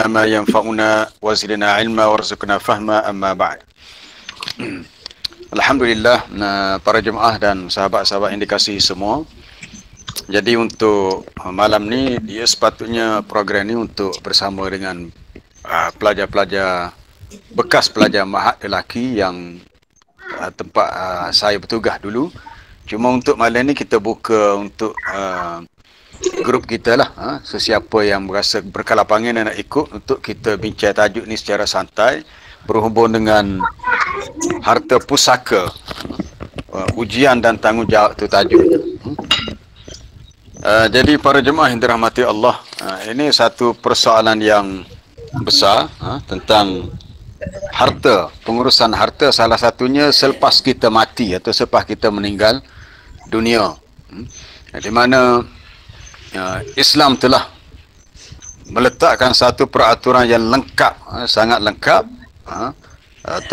ما ينفعنا وزدنا علما warzuqna fahma amma ba'd. Alhamdulillah, para jemaah dan sahabat-sahabat yang dikasihi semua. Jadi untuk malam ni dia sepatutnya program ni untuk bersama dengan pelajar-pelajar bekas pelajar Mahat lelaki yang tempat saya bertugas dulu. Cuma untuk malam ni kita buka untuk grup kita lah, sesiapa yang berasa berkelapangan dan nak ikut untuk kita bincang tajuk ni secara santai berhubung dengan harta pusaka, ujian dan tanggungjawab tu tajuknya. Jadi para jemaah yang dirahmati Allah, ini satu persoalan yang besar tentang harta, pengurusan harta, salah satunya selepas kita mati atau selepas kita meninggal dunia, di mana Islam telah meletakkan satu peraturan yang lengkap, sangat lengkap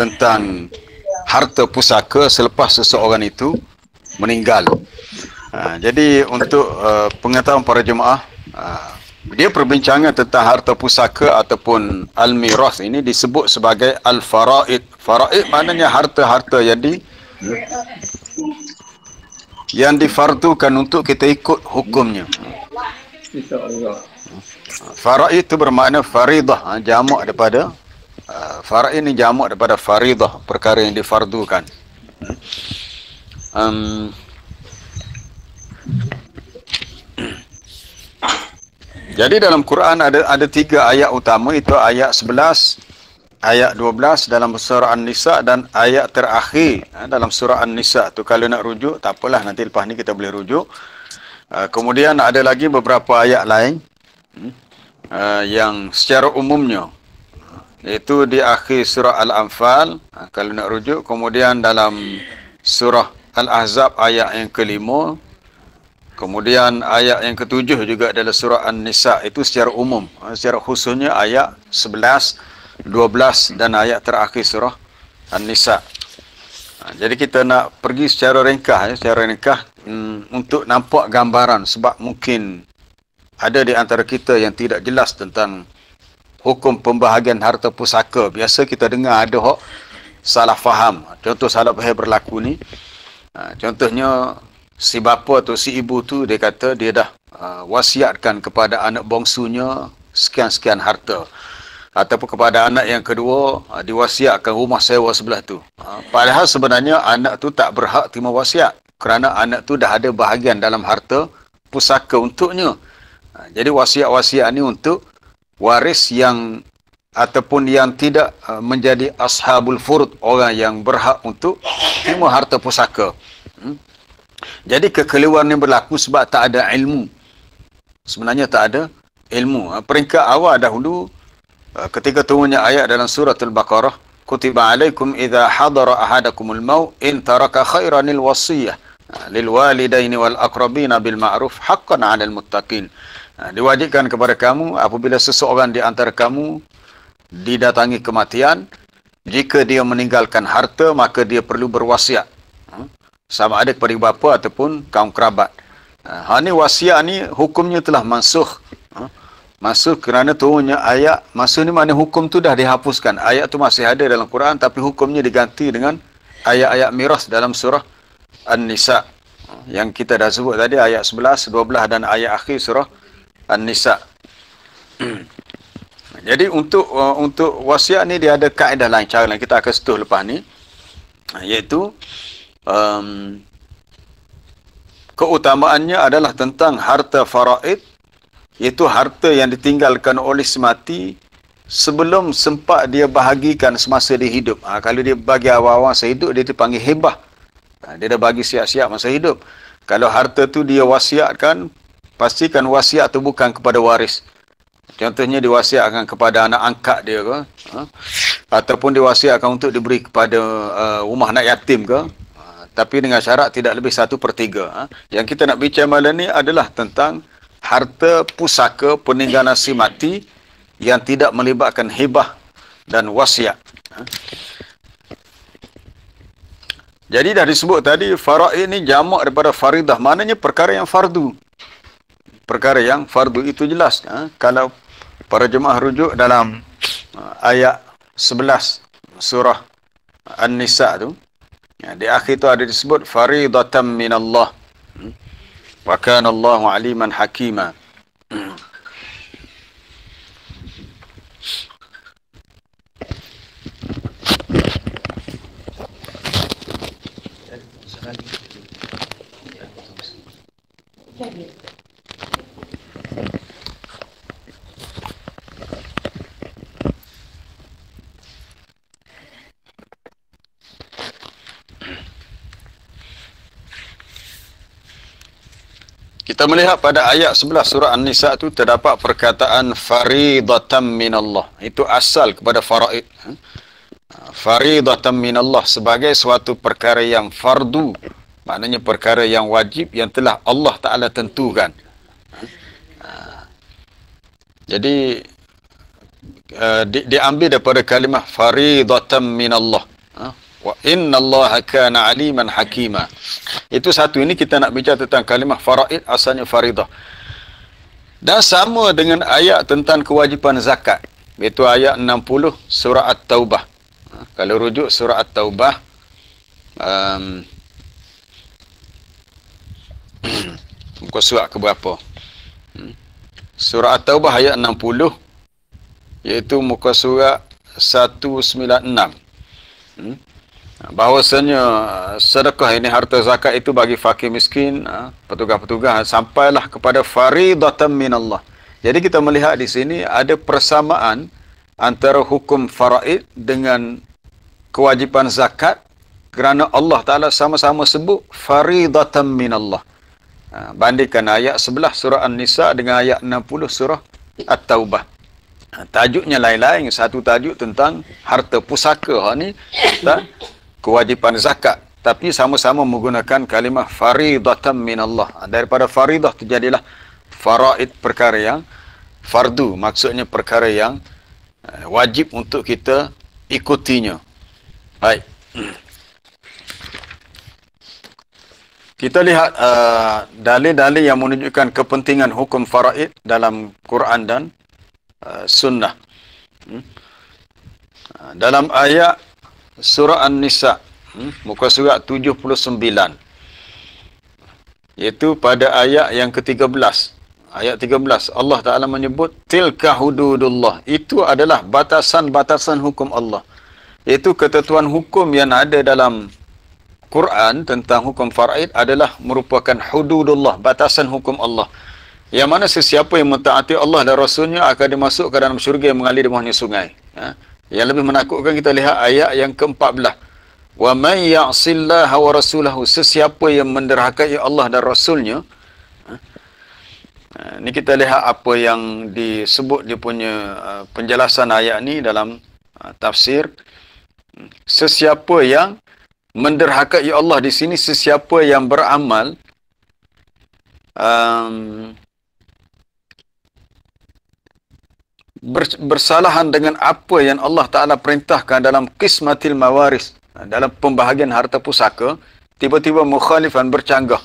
tentang harta pusaka selepas seseorang itu meninggal. Jadi untuk pengetahuan para jemaah, dia perbincangan tentang harta pusaka ataupun al-mirath ini disebut sebagai al-faraid. Faraid maknanya harta-harta yang difardukan untuk kita ikut hukumnya. Faraid itu bermakna faridah, jamak daripada faraid ini jamak daripada faridah, perkara yang difardukan. Jadi dalam Quran ada tiga ayat utama, itu ayat 11, ayat 12 dalam surah An-Nisa dan ayat terakhir dalam surah An-Nisa. Tu kalau nak rujuk tak apalah, nanti lepas ni kita boleh rujuk. Kemudian ada lagi beberapa ayat lain yang secara umumnya, iaitu di akhir surah Al-Anfal kalau nak rujuk. Kemudian dalam surah Al-Ahzab ayat yang kelima. Kemudian ayat yang ketujuh juga adalah surah An-Nisa, itu secara umum. Secara khususnya ayat 11, 12 dan ayat terakhir surah An-Nisa. Jadi kita nak pergi secara ringkas, untuk nampak gambaran, sebab mungkin ada di antara kita yang tidak jelas tentang hukum pembahagian harta pusaka. Biasa kita dengar ada hak salah faham. Contoh salah faham berlaku ni. Contohnya si bapa atau si ibu tu dia kata dia dah wasiatkan kepada anak bongsunya sekian-sekian harta. Ataupun kepada anak yang kedua diwasiatkan rumah sewa sebelah tu. Padahal sebenarnya anak tu tak berhak terima wasiat, kerana anak tu dah ada bahagian dalam harta pusaka untuknya. Jadi wasiat-wasiat ni untuk waris yang ataupun yang tidak menjadi ashabul furud, orang yang berhak untuk terima harta pusaka. Jadi kekeliruan ni berlaku sebab tak ada ilmu. Sebenarnya tak ada ilmu. Peringkat awal dahulu, ketika turunnya ayat dalam surah Al-Baqarah, kutiba alaikum idza hadara ahadakumul maut in taraka khairanil wasiyah lil walidaini wal aqrabina bil ma'ruf haqqan 'alal muttaqin. Diwajibkan kepada kamu apabila seseorang di antara kamu didatangi kematian, jika dia meninggalkan harta maka dia perlu berwasiat, sama ada kepada ibu bapa ataupun kaum kerabat. Ni wasiat ni hukumnya telah mansukh. Maksud kerana turunnya ayat, maksud ni mana hukum tu dah dihapuskan. Ayat tu masih ada dalam Quran tapi hukumnya diganti dengan ayat-ayat miras dalam surah An-Nisa. Yang kita dah sebut tadi, ayat 11, 12 dan ayat akhir surah An-Nisa. Jadi untuk wasiat ni dia ada kaedah lain, cara lain. Kita akan sentuh lepas ni. Iaitu keutamaannya adalah tentang harta faraid, iaitu harta yang ditinggalkan oleh si mati sebelum sempat dia bahagikan semasa dia hidup. Kalau dia bagi awal-awal masa hidup, dia dipanggil hibah. Dia dah bagi siap-siap masa hidup. Kalau harta tu dia wasiatkan, pastikan wasiat tu bukan kepada waris. Contohnya diwasiatkan kepada anak angkat dia ke, ataupun diwasiatkan untuk diberi kepada rumah anak yatim ke, tapi dengan syarat tidak lebih 1/3. Yang kita nak bincang malam ni adalah tentang harta pusaka peninggalan si mati yang tidak melibatkan hibah dan wasiat. Jadi dah disebut tadi, faraid ni jamak daripada faridah, maknanya perkara yang fardu. Perkara yang fardu itu jelas. Kalau Para jemaah rujuk dalam ayat 11 surah An-Nisa tu. Ya, di akhir tu ada disebut faridatan minallah. Wa kana Allahu aliman hakima. Kita melihat pada ayat 11 surah An-Nisa itu terdapat perkataan faridatan minallah. Itu asal kepada faraid. Faridatan minallah sebagai suatu perkara yang fardu. Maknanya perkara yang wajib yang telah Allah Ta'ala tentukan. Jadi diambil daripada kalimah faridatan minallah. Wa innallaha kana aliman hakima. Itu satu. Ini kita nak bicara tentang kalimah faraid, asalnya faridah. Dan sama dengan ayat tentang kewajipan zakat. Iaitu ayat 60 surah At-Taubah. Kalau rujuk surah At-Taubah, muka surat ke berapa? Surah At-Taubah ayat 60, iaitu muka surat 196. Bahawasanya sedekah ini, harta zakat itu bagi fakir miskin, petugas-petugas, sampailah kepada faridatan minallah. Jadi kita melihat di sini ada persamaan antara hukum faraid dengan kewajipan zakat, kerana Allah Ta'ala sama-sama sebut faridatan minallah. Bandingkan ayat 11 surah An-Nisa dengan ayat 60 surah At-Taubah. Tajuknya lain-lain. Satu tajuk tentang harta pusaka, ni tentang kewajipan zakat, tapi sama-sama menggunakan kalimah faridatan minallah. Daripada faridah terjadilah faraid, perkara yang fardu, maksudnya perkara yang wajib untuk kita ikutinya. Baik. Kita lihat dalil-dalil yang menunjukkan kepentingan hukum faraid dalam Quran dan sunnah. Dalam ayat surah An-Nisa, muka surat 79, iaitu pada ayat yang ke-13. Ayat 13, Allah Ta'ala menyebut tilka hududullah. Itu adalah batasan-batasan hukum Allah. Iaitu ketentuan hukum yang ada dalam Quran tentang hukum faraid adalah merupakan hududullah, batasan hukum Allah. Yang mana sesiapa yang mentaati Allah dan Rasulnya akan dimasukkan dalam syurga yang mengalir di bawahnya sungai. Yang lebih menakutkan, kita lihat ayat yang ke-14. Wa man ya'sillaha wa rasulahu, sesiapa yang menderhakai Allah dan Rasulnya. Ini kita lihat apa yang disebut dia punya penjelasan ayat ni dalam tafsir. Sesiapa yang menderhakai Allah di sini, sesiapa yang beramal bersalahan dengan apa yang Allah Ta'ala perintahkan dalam qismatil mawaris, dalam pembahagian harta pusaka, tiba-tiba mukhalifan, bercanggah.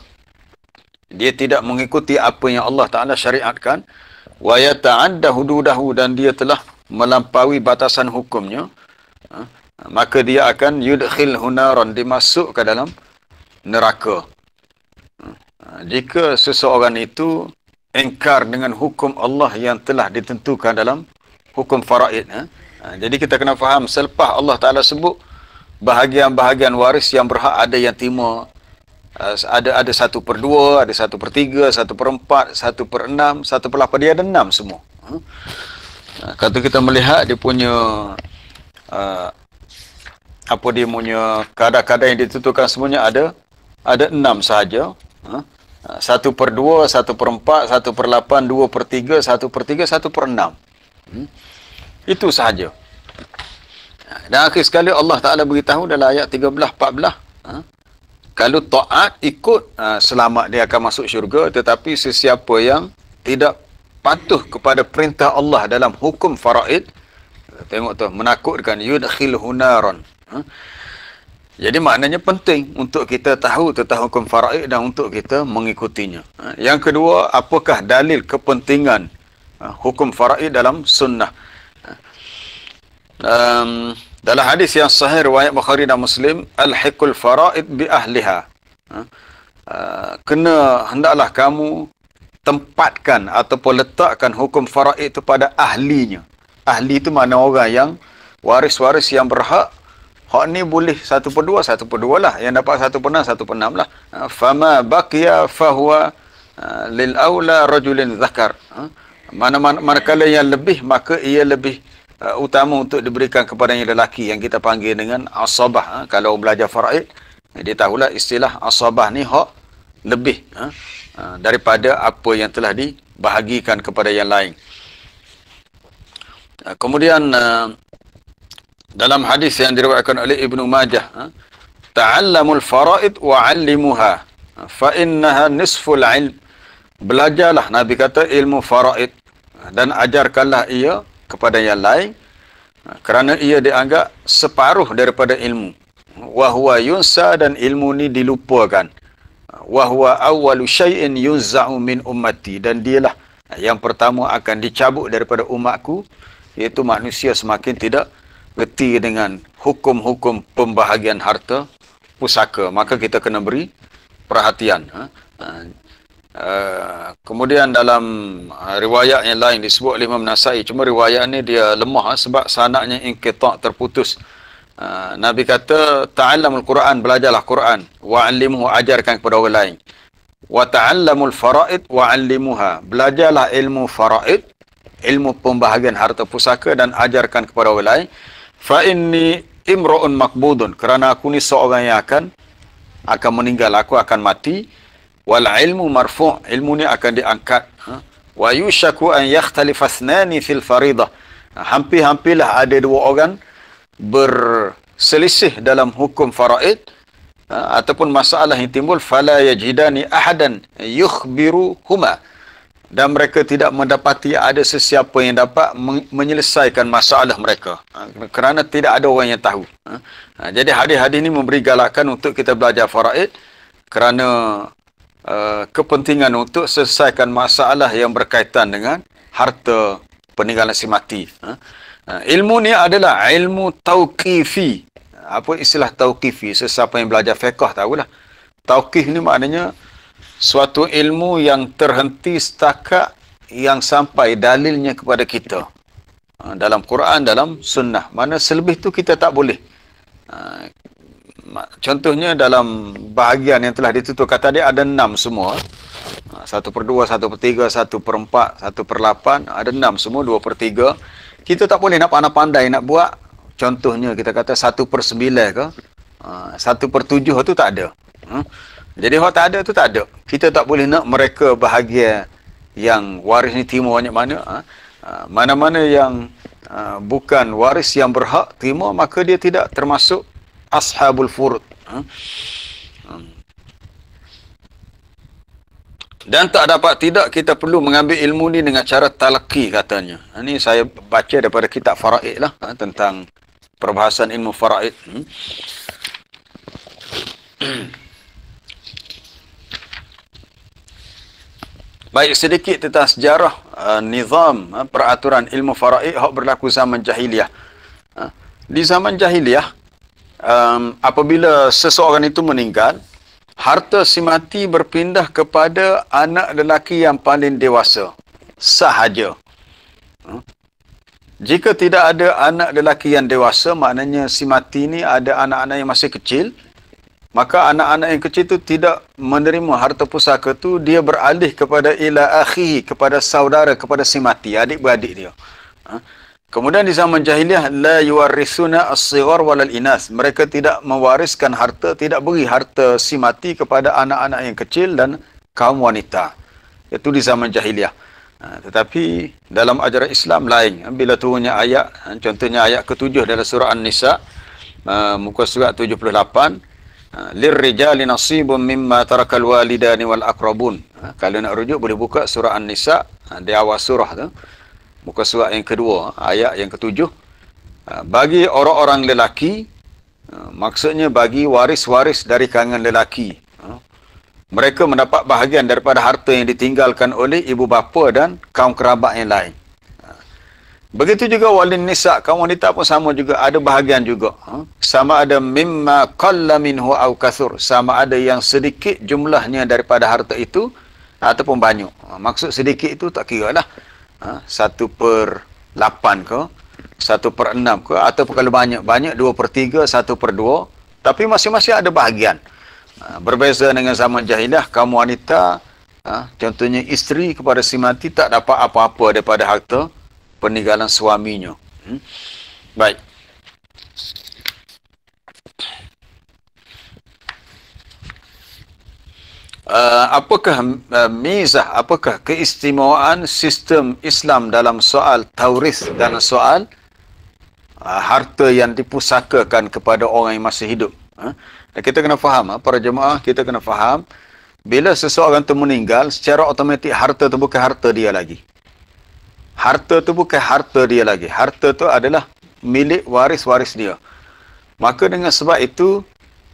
Dia tidak mengikuti apa yang Allah Ta'ala syariatkan, wa yata'adda hududahu, dan dia telah melampaui batasan hukumnya, maka dia akan yudkhilhu naran, dimasuk ke dalam neraka. Jika seseorang itu ingkar dengan hukum Allah yang telah ditentukan dalam hukum faraid. Jadi kita kena faham, selepas Allah Ta'ala sebut bahagian-bahagian waris yang berhak, ada yang terima, ada 1/2, ada 1/3, 1/4, 1/6, 1/8, dia ada 6 semua. Kalau kita melihat dia punya dia punya kadar-kadar yang ditentukan, semuanya ada 6 sahaja. 1/2, 1/4, 1/8, 2/3, 1/3, 1/6. Itu sahaja. Dan akhir sekali Allah Ta'ala beritahu dalam ayat 13-14, kalau taat ikut, selamat, dia akan masuk syurga. Tetapi sesiapa yang tidak patuh kepada perintah Allah dalam hukum faraid, tengok tu, menakutkan, yudkhilhu naran. Jadi maknanya penting untuk kita tahu tentang hukum faraid dan untuk kita mengikutinya. Yang kedua, apakah dalil kepentingan hukum faraid dalam sunnah. Dalam hadis yang sahih riwayat Bukhari dan Muslim, alhiqul faraid bi ahliha. Hendaklah kamu tempatkan ataupun letakkan hukum faraid itu pada ahlinya. Ahli itu mana orang yang waris-waris yang berhak. Hak ni boleh 1/2, 1/2 lah. Yang dapat 1/6, 1/6 lah. Fama baqiya fahuwa lil aula rajulin zakar. Manakala yang lebih, maka ia lebih utama untuk diberikan kepada yang lelaki yang kita panggil dengan asabah. Kalau belajar faraid, dia tahulah istilah asabah ni hak lebih daripada apa yang telah dibahagikan kepada yang lain. Kemudian dalam hadis yang diriwayatkan oleh Ibnu Majah, ta'allamul faraid wa 'allimuha fa innaha nisful ilm. Belajarlah, Nabi kata, ilmu faraid dan ajarkanlah ia kepada yang lain kerana ia dianggap separuh daripada ilmu. Wa huwa yunsa, dan ilmu ni dilupakan. Wa huwa awwalu syai'in yunza'u min ummati, dan dialah yang pertama akan dicabut daripada umatku, iaitu manusia semakin tidak reti dengan hukum-hukum pembahagian harta pusaka. Maka kita kena beri perhatian. Kemudian dalam riwayat yang lain disebut oleh Imam Nasai, cuma riwayat ni dia lemah sebab sanadnya inqita', terputus. Nabi kata, ta'allamul Quran, belajarlah Quran, wa 'allimuhu, ajarkan kepada orang lain. Wa ta'allamul faraid wa 'allimuha, belajarlah ilmu faraid, ilmu pembahagian harta pusaka, dan ajarkan kepada orang lain. Fa inni imra'un maqbudun, kerana aku ni seorang yang akan meninggal, aku akan mati. Wal ilmu marfu', ilmu ni akan diangkat. Wa yushaku an yakhtalifa ithnani fil faridah, hampir-hampirlah ada dua orang berselisih dalam hukum faraid, ataupun masalah yang timbul, fala yajidani ahadan yukhbiruhuma, dan mereka tidak mendapati ada sesiapa yang dapat menyelesaikan masalah mereka, kerana tidak ada orang yang tahu. Jadi hadis-hadis ini memberi galakan untuk kita belajar faraid kerana kepentingan untuk selesaikan masalah yang berkaitan dengan harta peninggalan si mati. Ilmu ni adalah ilmu tauqifi. Apa istilah tauqifi? Sesiapa yang belajar fiqh tahulah. Tauqif ni maknanya suatu ilmu yang terhenti setakat yang sampai dalilnya kepada kita. Dalam Quran, dalam sunnah. Mana selebih tu kita tak boleh. Contohnya dalam bahagian yang telah dituturkan tadi ada 6 semua. 1/2, 1/3, 1/4, 1/8. Ada 6 semua, 2/3. Kita tak boleh nak pandai-pandai nak buat. Contohnya kita kata 1/9 ke. 1/7 tu tak ada. Jadi hak tak ada tu tak ada. Kita tak boleh nak mereka bahagia yang waris ni terima banyak mana. Mana-mana yang bukan waris yang berhak terima, maka dia tidak termasuk ashabul furud. Dan tak dapat tidak, kita perlu mengambil ilmu ni dengan cara talaqi katanya. Ini saya baca daripada kitab faraid lah, tentang perbahasan ilmu faraid. Baik, sedikit tentang sejarah nizam peraturan ilmu faraid yang berlaku zaman jahiliyah. Di zaman jahiliyah, apabila seseorang itu meninggal, harta si mati berpindah kepada anak lelaki yang paling dewasa sahaja. Jika tidak ada anak lelaki yang dewasa, maknanya si mati ni ada anak-anak yang masih kecil, maka anak-anak yang kecil itu tidak menerima harta pusaka tu, dia beralih kepada ila akhihi, kepada saudara, kepada si mati, adik-beradik dia. Kemudian di zaman jahiliyah, la yuwarrisuna as-sighar walal inas, mereka tidak mewariskan harta, tidak beri harta si mati kepada anak-anak yang kecil dan kaum wanita. Itu di zaman jahiliyah. Tetapi dalam ajaran Islam lain. Bila turunnya ayat, contohnya ayat ke-7 dalam surah An-Nisa, muka surat 78, lirrijali nasibun mimma tarakal walidani wal aqrabun. Kalau nak rujuk boleh buka surah An-Nisa di awal surah tu, muka surat yang kedua, ayat yang ke-7. Bagi orang-orang lelaki, maksudnya bagi waris-waris dari kalangan lelaki, Mereka mendapat bahagian daripada harta yang ditinggalkan oleh ibu bapa dan kaum kerabat yang lain. Begitu juga walin nisa, kaum wanita pun sama juga, ada bahagian juga. Sama ada mimma qalla minhu aw kathur, sama ada yang sedikit jumlahnya daripada harta itu ataupun banyak. Maksud sedikit itu tak kira lah. 1/8 ke, 1/6 ke, ataupun kalau banyak 2/3, 1/2. Tapi masing-masing ada bahagian. Berbeza dengan zaman jahiliah, kaum wanita, contohnya isteri kepada si mati tak dapat apa-apa daripada harta peninggalan suaminya. Baik. Apakah mizah, apakah keistimewaan sistem Islam dalam soal tauris dan soal harta yang dipusakakan kepada orang yang masih hidup? Dan kita kena faham, para jemaah, kita kena faham, bila seseorang itu meninggal, secara automatik harta itu bukan harta dia lagi. Harta tu bukan harta dia lagi. Harta tu adalah milik waris-waris dia. Maka dengan sebab itu,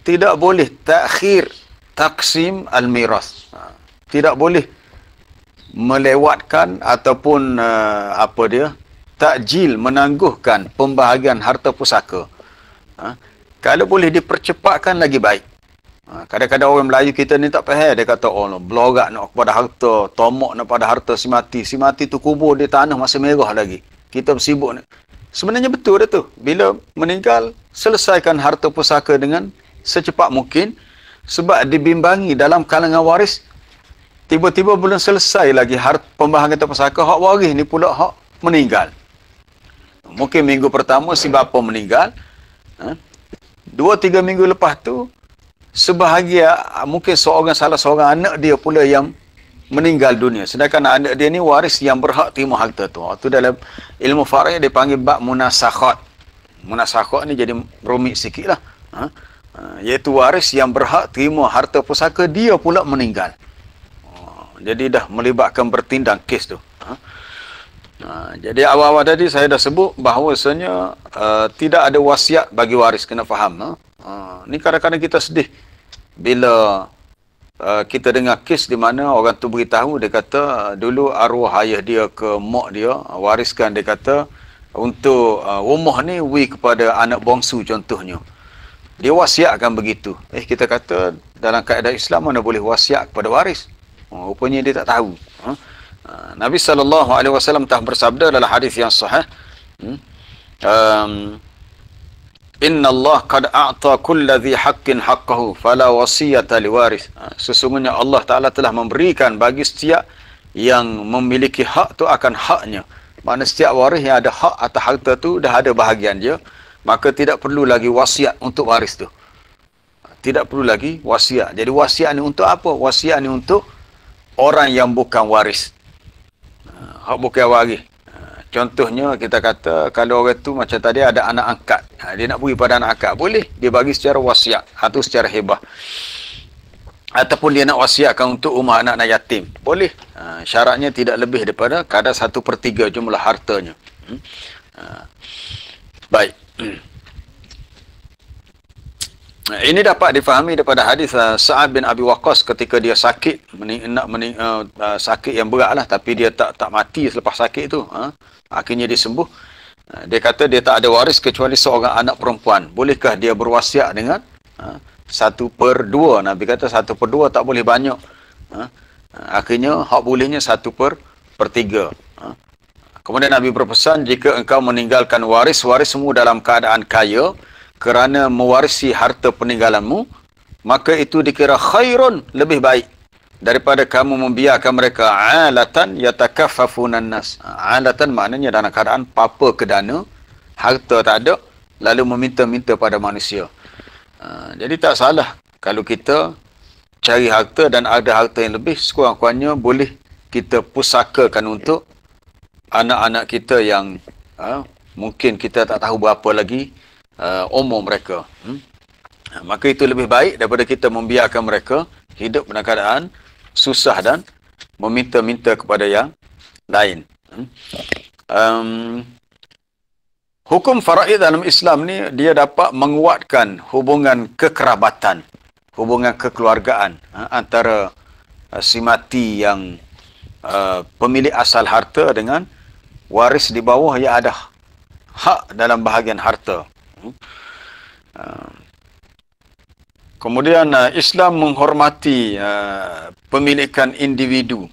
tidak boleh takhir taksim al-miras. Tidak boleh melewatkan ataupun takjil, menangguhkan pembahagian harta pusaka. Kalau boleh dipercepatkan lagi baik. Kadang-kadang orang Melayu kita ni tak faham. Dia kata, oh, belorak nak kepada harta, tomok nak pada harta si mati. Si mati tu kubur di tanah masih merah lagi. Kita bersibuk ni. Sebenarnya betul dah tu. Bila meninggal, selesaikan harta pusaka dengan secepat mungkin. Sebab dibimbangi dalam kalangan waris, tiba-tiba belum selesai lagi pembahagian harta pusaka. Hak waris ni pula hak meninggal. Mungkin minggu pertama si bapa meninggal. 2-3 minggu lepas tu, sebahagia mungkin salah seorang anak dia pula yang meninggal dunia. Sedangkan anak dia ni waris yang berhak terima harta tu. Itu dalam ilmu faraid dipanggil bab munasakhat. Munasakhat ni jadi rumit sikit lah. Iaitu waris yang berhak terima harta pusaka, dia pula meninggal. Jadi dah melibatkan bertindang kes tu. Jadi awal-awal tadi saya dah sebut bahawasanya tidak ada wasiat bagi waris, kena faham. Ni kadang-kadang kita sedih bila kita dengar kes di mana orang tu beritahu, dia kata dulu arwah ayah dia ke mak dia wariskan, dia kata untuk rumah ni kepada anak bongsu contohnya. Dia wasiatkan begitu. Kita kata dalam kaedah Islam mana boleh wasiat kepada waris. Rupanya dia tak tahu. Nabi SAW telah bersabda dalam hadis yang sahih, Inna Allah qad a'ta kulla dhi haqqin haqqahu fala wasiyata liwaris. Sesungguhnya Allah Ta'ala telah memberikan bagi setiap yang memiliki hak tu akan haknya. Maknanya setiap waris yang ada hak atas harta tu dah ada bahagian dia, maka tidak perlu lagi wasiat untuk waris tu. Tidak perlu lagi wasiat. Jadi wasiat ni untuk apa? Wasiat ni untuk orang yang bukan waris. Hak bukan waris. Contohnya kita kata kalau orang tu macam tadi ada anak angkat. Dia nak beri pada anak angkat. Boleh dia bagi secara wasiat atau secara hibah. Ataupun dia nak wasiatkan untuk rumah anak-anak yatim. Boleh. Syaratnya tidak lebih daripada kadar 1/3 jumlah hartanya. Baik. Ini dapat difahami daripada hadis Sa'ad bin Abi Waqqas ketika dia sakit, sakit yang berat lah, tapi dia tak mati selepas sakit tu. Akhirnya dia sembuh. Dia kata dia tak ada waris kecuali seorang anak perempuan. Bolehkah dia berwasiat dengan 1/2? Nabi kata 1/2 tak boleh banyak. Akhirnya hak bolehnya 1/3. Kemudian Nabi berpesan, jika engkau meninggalkan waris-waris semua dalam keadaan kaya kerana mewarisi harta peninggalanmu, maka itu dikira khairun, lebih baik daripada kamu membiarkan mereka alatan yatakaffafunan nas. Alatan maknanya dalam keadaan papa ke dana, harta tak ada, lalu meminta-minta pada manusia. Jadi tak salah kalau kita cari harta dan ada harta yang lebih, sekurang-kurangnya boleh kita pusakakan untuk anak-anak kita yang mungkin kita tak tahu berapa lagi umur mereka. Maka itu lebih baik daripada kita membiarkan mereka hidup dalam keadaan susah dan meminta-minta kepada yang lain. Hukum faraid dalam Islam ni dia dapat menguatkan hubungan kekerabatan. hubungan kekeluargaan antara si mati yang pemilik asal harta dengan waris di bawah yang ada hak dalam bahagian harta. Kemudian Islam menghormati pemilikan individu.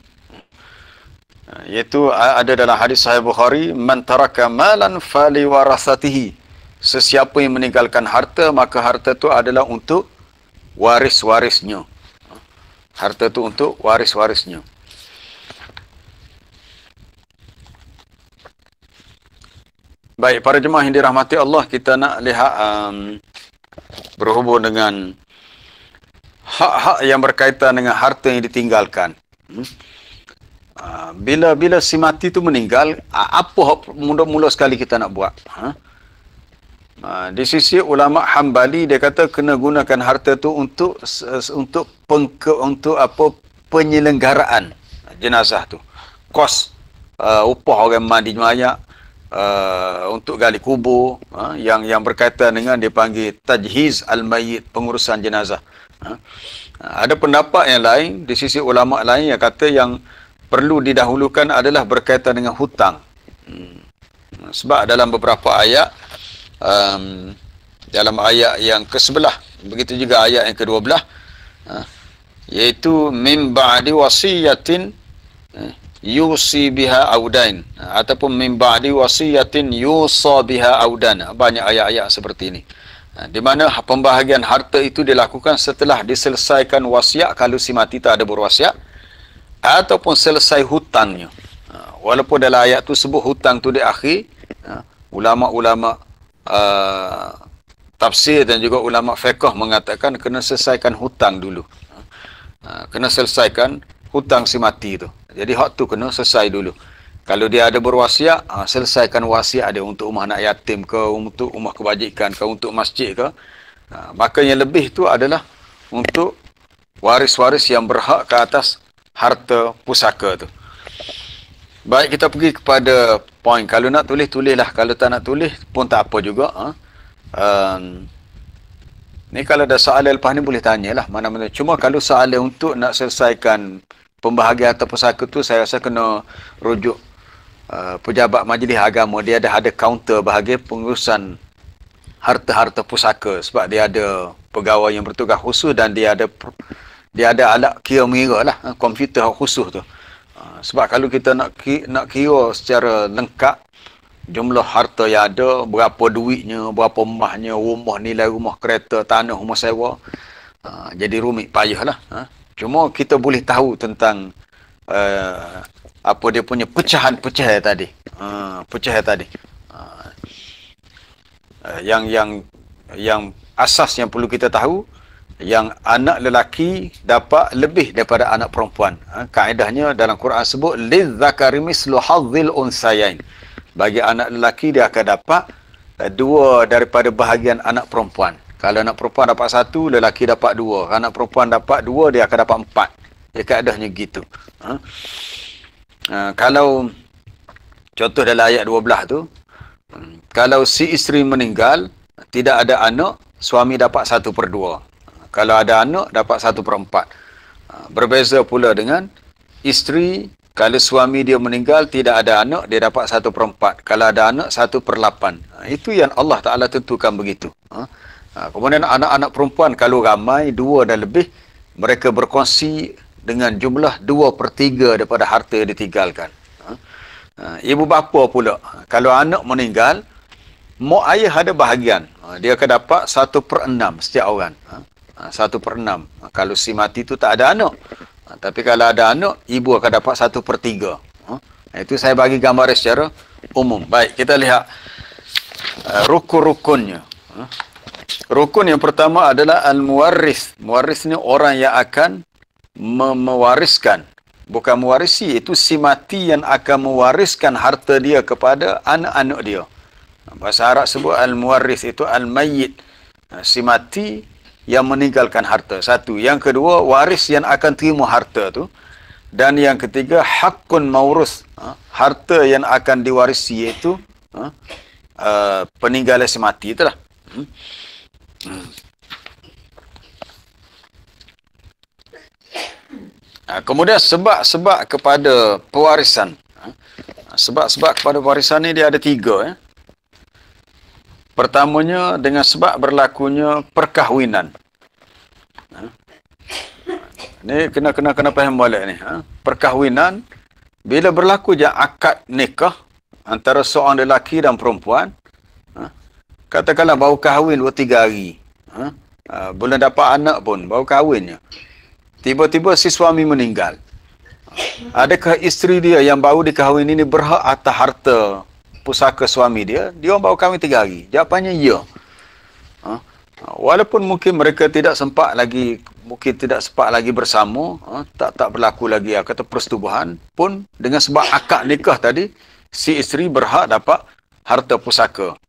Iaitu ada dalam hadis Sahih Bukhari, man taraka malan fali warasatihi. Sesiapa yang meninggalkan harta, maka harta itu adalah untuk waris-warisnya. Harta itu untuk waris-warisnya. Baik, para jemaah yang dirahmati Allah, kita nak lihat berhubung dengan hak-hak yang berkaitan dengan harta yang ditinggalkan. Bila si mati itu meninggal, apa mula-mula sekali kita nak buat? Di sisi ulama Hambali, dia kata kena gunakan harta itu untuk penyelenggaraan jenazah tu. Kos upah orang mandi mayat, untuk gali kubur, yang berkaitan dengan dipanggil tajhiz al-mayyit, pengurusan jenazah. Ada pendapat yang lain di sisi ulama lain yang kata yang perlu didahulukan adalah berkaitan dengan hutang. Sebab dalam beberapa ayat, dalam ayat yang ke-11, begitu juga ayat yang ke-12, iaitu min ba'di wasiyatin yusi biha audain, ataupun min ba'di wasiyatin yusa biha audan. Banyak ayat-ayat seperti ini, di mana pembahagian harta itu dilakukan setelah diselesaikan wasiat kalau si mati tak ada berwasiat, ataupun selesai hutangnya. Walaupun dalam ayat tu sebut hutang tu di akhir, ulama-ulama tafsir dan juga ulama fiqh mengatakan kena selesaikan hutang dulu. Kena selesaikan hutang si mati tu. Jadi hak tu kena selesai dulu. Kalau dia ada berwasiat, selesaikan wasiat dia untuk rumah anak yatim ke, untuk rumah kebajikan ke, untuk masjid ke. Maka yang lebih tu adalah untuk waris-waris yang berhak ke atas harta pusaka tu. Baik, kita pergi kepada poin. Kalau nak tulis, tulislah. Kalau tak nak tulis pun tak apa juga. Ni kalau ada soalan lepas ni boleh tanyalah mana-mana. Cuma kalau soalan untuk nak selesaikan pembahagian harta pusaka tu, saya rasa kena rujuk pejabat majlis agama. Dia ada kaunter bahagian pengurusan harta-harta pusaka, sebab dia ada pegawai yang bertugas khusus dan dia ada alat kira mengira lah, komputer khusus tu. Sebab kalau kita nak kira secara lengkap jumlah harta yang ada, berapa duitnya, berapa emasnya, rumah, nilai rumah, kereta, tanah, rumah sewa, jadi rumit, payah lah. Cuma kita boleh tahu tentang apa dia punya pecahan-pecahan tadi. Pecahan tadi. Yang asas yang perlu kita tahu, yang anak lelaki dapat lebih daripada anak perempuan. Kaedahnya dalam Quran sebut lizzakari mislu hazzil unsayain. Bagi anak lelaki dia akan dapat dua daripada bahagian anak perempuan. Kalau anak perempuan dapat satu, lelaki dapat dua. Anak perempuan dapat dua, dia akan dapat empat. Dia kaedahnya gitu. Kalau contoh dalam ayat 12 tu, kalau si isteri meninggal, tidak ada anak, suami dapat 1/2. Kalau ada anak, dapat 1/4. Berbeza pula dengan isteri, kalau suami dia meninggal, tidak ada anak, dia dapat 1/4. Kalau ada anak, 1/8. Itu yang Allah Ta'ala tentukan begitu. Kemudian anak-anak perempuan, kalau ramai, 2 dan lebih, mereka berkongsi dengan jumlah 2/3 daripada harta yang ditinggalkan. Ibu bapa pula, kalau anak meninggal, mak ayah ada bahagian. Dia akan dapat 1/6 setiap orang. 1/6. Kalau si mati tu tak ada anak. Tapi kalau ada anak, ibu akan dapat 1/3. Itu saya bagi gambaran secara umum. Baik, kita lihat rukun-rukunnya. Rukun yang pertama adalah al-muwarris. Muwarris ni orang yang akan mewariskan. Bukan mewarisi, itu si mati yang akan mewariskan harta dia kepada anak-anak dia. Bahasa Arab sebut al-muwarris, itu al-mayyit. Si mati yang meninggalkan harta. Satu. Yang kedua, waris yang akan terima harta tu. Dan yang ketiga, hakun maurus. Harta yang akan diwarisi, iaitu peninggalan si mati itulah. Kemudian sebab-sebab kepada pewarisan. Sebab-sebab kepada pewarisan ni dia ada 3. Pertamanya dengan sebab berlakunya perkahwinan. Ni kena faham balik ni. Perkahwinan bila berlaku je akad nikah antara seorang lelaki dan perempuan, katakanlah baru kahwin 2-3 hari. Belum dapat anak pun, baru kahwinnya. Tiba-tiba si suami meninggal. Adakah isteri dia yang baru dikahwin ini berhak atas harta pusaka suami dia? Dia orang baru kahwin 3 hari. Jawapannya ya. Walaupun mungkin mereka tidak sempat lagi bersama, tak berlaku lagi kata persetubuhan pun, dengan sebab akad nikah tadi si isteri berhak dapat harta pusaka.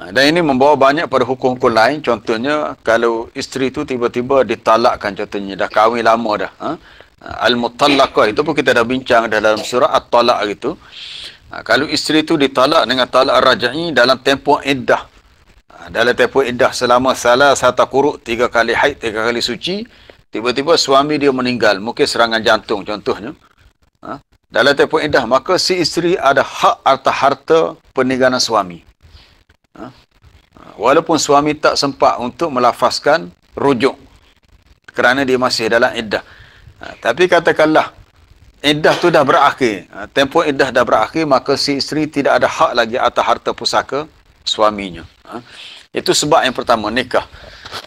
Dan ini membawa banyak pada hukum-hukum lain. Contohnya kalau isteri itu tiba-tiba ditalakkan, contohnya dah kahwin lama dah, al-mutallaqah itu pun kita dah bincang dalam surah at-talaq gitu. Kalau isteri itu ditalak dengan talak raj'i dalam tempoh iddah, selama salah satu quru', 3 kali haid, 3 kali suci, tiba-tiba suami dia meninggal, mungkin serangan jantung contohnya, dalam tempoh iddah, maka si isteri ada hak atas harta peninggalan suami. Walaupun suami tak sempat untuk melafazkan rujuk kerana dia masih dalam iddah. Tapi katakanlah iddah tu dah berakhir, tempoh iddah dah berakhir, maka si isteri tidak ada hak lagi atas harta pusaka suaminya. Itu sebab yang pertama, nikah.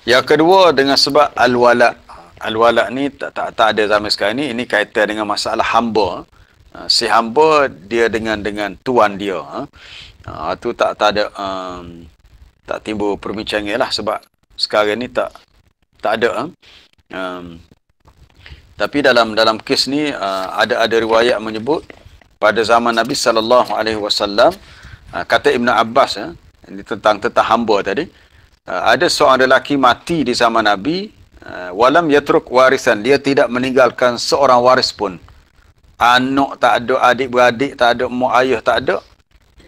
Yang kedua dengan sebab al-wala'. Al-wala' ni tak ada zaman sekarang ni. Ini kaitan dengan masalah hamba. Si hamba dia dengan tuan dia. Tu tak ada, tak timbul perbincangan lah, sebab sekarang ni tak ada. Tapi dalam kes ni ada riwayat menyebut pada zaman Nabi SAW, kata Ibn Abbas, ini tentang hamba tadi, ada seorang lelaki mati di zaman Nabi, walam yatruk warisan, dia tidak meninggalkan seorang waris pun. Anak tak ada, adik-beradik tak ada, mak ayah tak ada,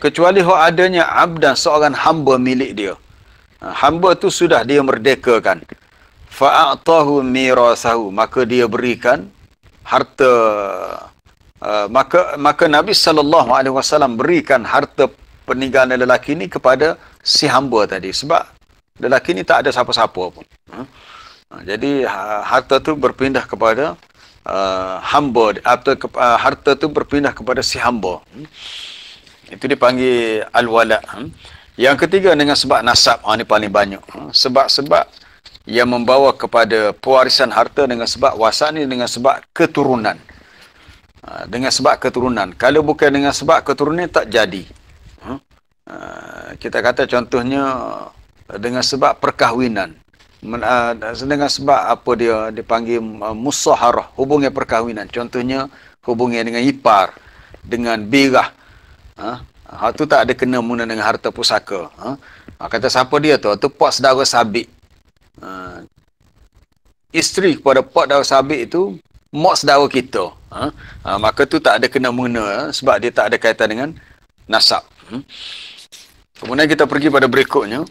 kecuali adanya abdan, seorang hamba milik dia. Hamba tu sudah dia merdekakan. Fa'atahu mirasahu, maka dia berikan harta, maka Nabi SAW berikan harta peninggalan lelaki ni kepada si hamba tadi, sebab lelaki ni tak ada siapa-siapa pun. Jadi harta tu berpindah kepada hamba, atau harta tu berpindah kepada si hamba. Itu dipanggil al-wala'. Yang ketiga dengan sebab nasab. Ini paling banyak. Sebab-sebab yang membawa kepada pewarisan harta dengan sebab wasan ni, dengan sebab keturunan. Dengan sebab keturunan. Kalau bukan dengan sebab keturunan, tak jadi. Kita kata contohnya dengan sebab perkahwinan, dengan sebab apa dia dipanggil musaharah, hubungan perkahwinan. Contohnya hubungan dengan ipar, dengan birah. Tu tak ada kena mengena dengan harta pusaka. Kata siapa dia tu? Tu pak saudara sabik. Isteri kepada pak saudara sabik itu mak saudara kita. Maka tu tak ada kena mengena, sebab dia tak ada kaitan dengan nasab. Kemudian kita pergi pada berikutnya.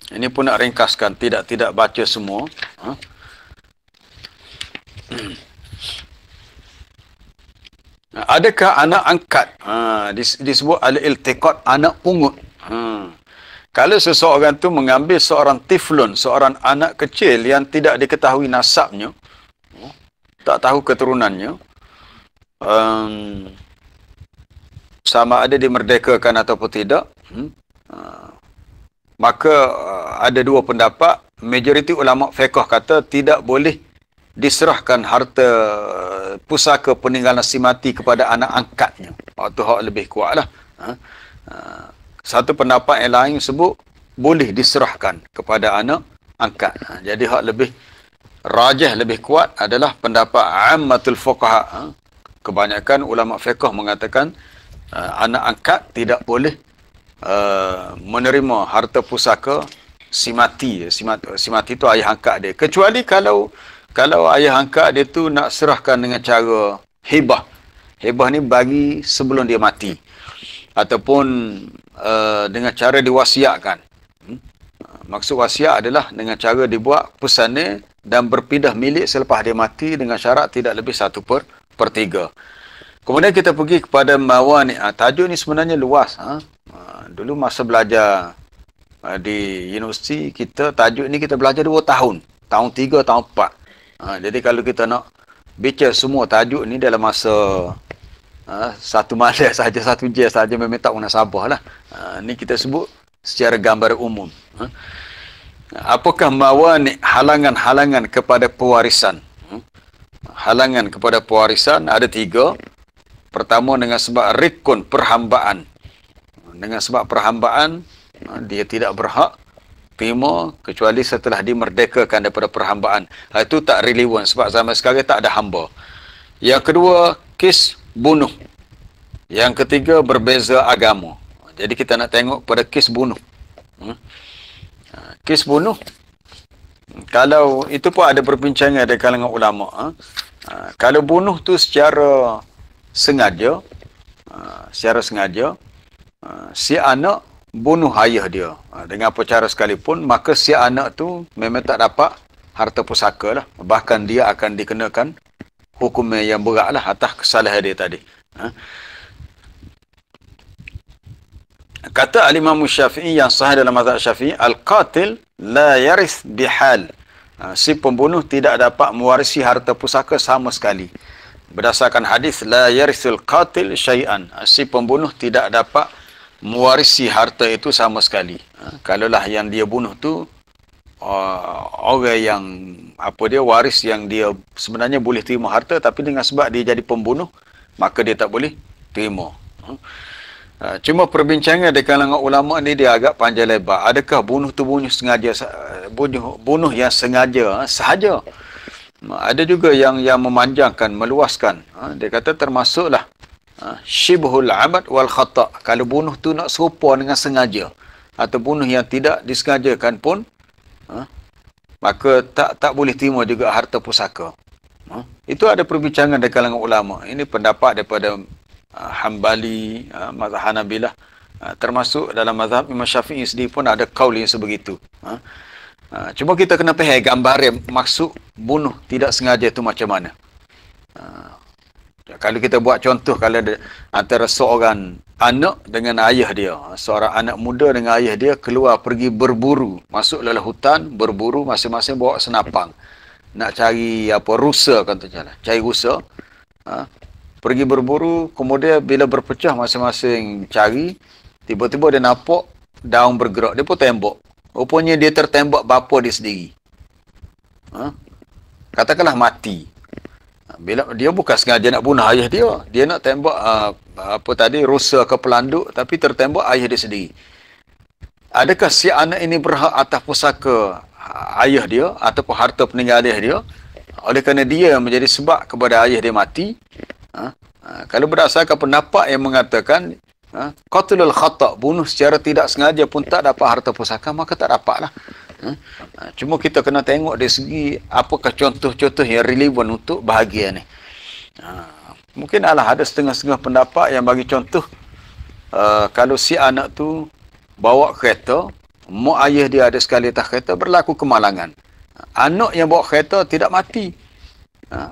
Ini pun nak ringkaskan, tidak baca semua. Adakah anak angkat? Disebut al-iltiqat, anak pungut. Kalau seseorang tu mengambil seorang tiflun, seorang anak kecil yang tidak diketahui nasabnya, tak tahu keturunannya, sama ada dimerdekakan ataupun tidak, maka ada dua pendapat. Majoriti ulama fiqh kata tidak boleh diserahkan harta pusaka peninggalan si mati kepada anak angkatnya. Itu hak lebih kuat lah. Satu pendapat yang lain sebut boleh diserahkan kepada anak angkat. Jadi hak lebih rajih, lebih kuat adalah pendapat ammatul fuqaha. Kebanyakan ulama fiqh mengatakan anak angkat tidak boleh menerima harta pusaka si mati. Si mati itu ayah angkat dia. Kecuali kalau ayah angkat dia tu nak serahkan dengan cara hibah. Hibah ni bagi sebelum dia mati. Ataupun dengan cara diwasiatkan. Maksud wasiat adalah dengan cara dibuat pesan ni dan berpindah milik selepas dia mati dengan syarat tidak lebih 1/3. Kemudian kita pergi kepada mawani'. Tajuk ni sebenarnya luas. Dulu masa belajar di universiti, tajuk ni kita belajar 2 tahun. Tahun 3, tahun 4. Jadi kalau kita nak bicara semua tajuk ni dalam masa satu malam saja, 1 jam saja, memang tak munasabah lah. Ni kita sebut secara gambar umum. Apakah mawani' halangan-halangan kepada pewarisan? Halangan kepada pewarisan ada 3. Pertama dengan sebab rikun perhambaan. Dengan sebab perhambaan, dia tidak berhak terima kecuali setelah dimerdekakan daripada perhambaan. Itu tak relevan sebab zaman sekarang tak ada hamba. Yang kedua, kes bunuh. Yang ketiga, berbeza agama. Jadi kita nak tengok pada kes bunuh. Kes bunuh, kalau itu pun ada perbincangan di kalangan ulama. Kalau bunuh tu secara sengaja, si anak bunuh ayah dia dengan apa cara sekalipun, maka si anak tu memang tak dapat harta pusaka lah. Bahkan dia akan dikenakan hukum yang berat lah atas kesalahan dia tadi. Kata Al-Imam Syafi'i yang sahih dalam mazhab Syafi'i, al-qatil la yaris bihal. Si pembunuh tidak dapat mewarisi harta pusaka sama sekali. Berdasarkan hadis, la yarisul qatil syai'an. Si pembunuh tidak dapat mewarisi harta itu sama sekali. Kalaulah yang dia bunuh tu orang yang dia waris yang dia sebenarnya boleh terima harta, tapi dengan sebab dia jadi pembunuh, maka dia tak boleh terima. Cuma perbincangan di kalangan ulama ni dia agak panjang lebar. Adakah bunuh tu bunuh sengaja, bunuh yang sengaja sahaja? Ada juga yang memanjangkan, meluaskan. Dia kata termasuklah syibhul abad wal khata'. Kalau bunuh tu nak serupa dengan sengaja atau bunuh yang tidak disengajakan pun, maka tak boleh terima juga harta pusaka. Itu ada perbincangan di kalangan ulama. Ini pendapat daripada Hambali, mazhab Hanabilah, termasuk dalam mazhab Imam Syafi'i sendiri pun ada kaul yang sebegitu. Cuma kita kena faham gambaran maksud bunuh tidak sengaja itu macam mana. Kalau kita buat contoh, kalau antara seorang anak dengan ayah dia, seorang anak muda dengan ayah dia keluar pergi berburu, masuk dalam hutan berburu, masing-masing bawa senapang nak cari rusa, katanya lah, cari rusa. Pergi berburu, kemudian bila berpecah masing-masing cari, tiba-tiba dia nampak daun bergerak, dia pun tembak. Rupanya dia tertembak bapa dia sendiri. Katakanlah mati. Bila dia bukan sengaja nak bunuh ayah dia nak tembak rusa ke pelanduk, tapi tertembak ayah dia sendiri. Adakah si anak ini berhak atas pusaka ayah dia ataupun harta peninggalan ayah dia oleh kerana dia menjadi sebab kepada ayah dia mati? Kalau berdasarkan pendapat yang mengatakan qatlul khata', bunuh secara tidak sengaja pun tak dapat harta pusaka, maka tak dapatlah. Cuma kita kena tengok dari segi apakah contoh-contoh yang relevan untuk bahagian ni. Mungkin ada setengah-setengah pendapat yang bagi contoh, kalau si anak tu bawa kereta, mak ayah dia ada sekali atas kereta, berlaku kemalangan. Anak yang bawa kereta tidak mati.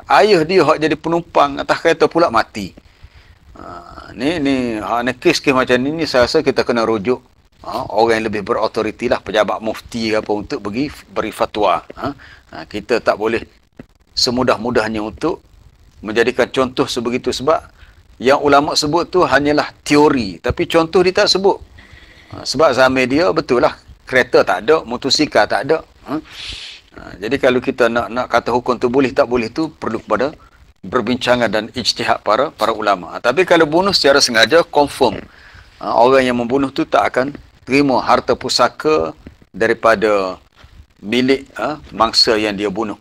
Ayah dia hak jadi penumpang atas kereta pula mati. Ni kes macam ni saya rasa kita kena rujuk orang yang lebih berautoriti lah, pejabat mufti apa, untuk beri fatwa. Kita tak boleh semudah-mudahnya untuk menjadikan contoh sebegitu, sebab yang ulama sebut tu hanyalah teori, tapi contoh dia tak sebut. Sebab zaman dia betul lah kereta tak ada, motosikal tak ada. Jadi kalau kita nak kata hukum tu boleh tak boleh tu perlu kepada perbincangan dan ijtihad para ulama. Tapi kalau bunuh secara sengaja, confirm orang yang membunuh tu tak akan terima harta pusaka daripada milik mangsa yang dia bunuh.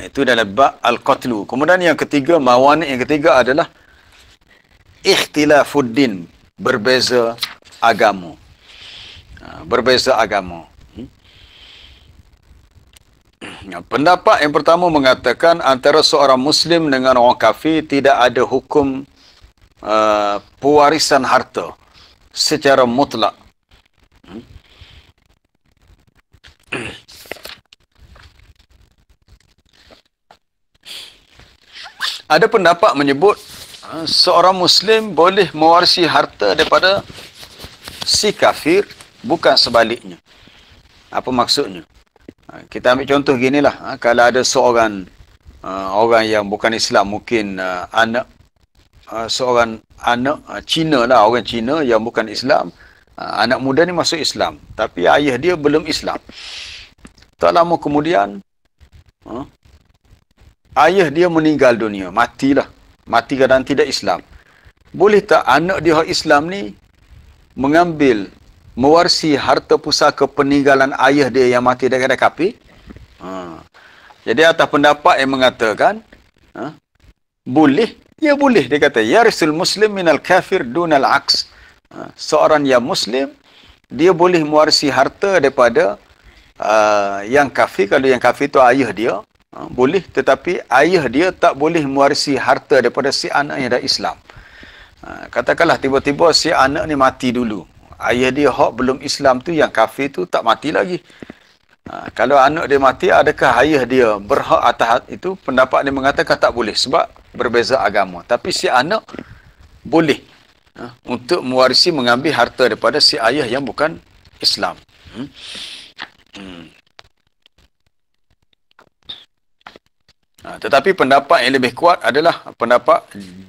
Itu dalam bab al-qatlu. Kemudian yang ketiga, mawani' yang ketiga adalah ikhtilafuddin, berbeza agama. Berbeza agama. Pendapat yang pertama mengatakan antara seorang Muslim dengan orang kafir tidak ada hukum pewarisan harta secara mutlak. ada pendapat menyebut seorang Muslim boleh mewarisi harta daripada si kafir, bukan sebaliknya. Apa maksudnya? Kita ambil contoh ginilah. Kalau ada seorang orang yang bukan Islam, mungkin seorang anak Cina lah, orang Cina yang bukan Islam, anak muda ni masuk Islam, tapi ayah dia belum Islam. Tak lama kemudian, ayah dia meninggal dunia, matilah. Mati keadaan tidak Islam. Boleh tak anak dia Islam ni mengambil, mewarisi harta pusaka peninggalan ayah dia yang mati dari kafir? Jadi atas pendapat yang mengatakan, boleh. Ya boleh. Dia kata, yarisul muslim minal kafir dunal aks. Seorang yang Muslim, dia boleh mewarisi harta daripada yang kafir. Kalau yang kafir itu ayah dia, boleh, tetapi ayah dia tak boleh mewarisi harta daripada si anak yang dah Islam. Katakanlah tiba-tiba si anak ni mati dulu. Ayah dia hak belum Islam tu, yang kafir tu tak mati lagi. Kalau anak dia mati, adakah ayah dia berhak atas itu? Pendapat dia mengatakan tak boleh sebab berbeza agama. Tapi si anak boleh untuk mewarisi, mengambil harta daripada si ayah yang bukan Islam. Tetapi pendapat yang lebih kuat adalah pendapat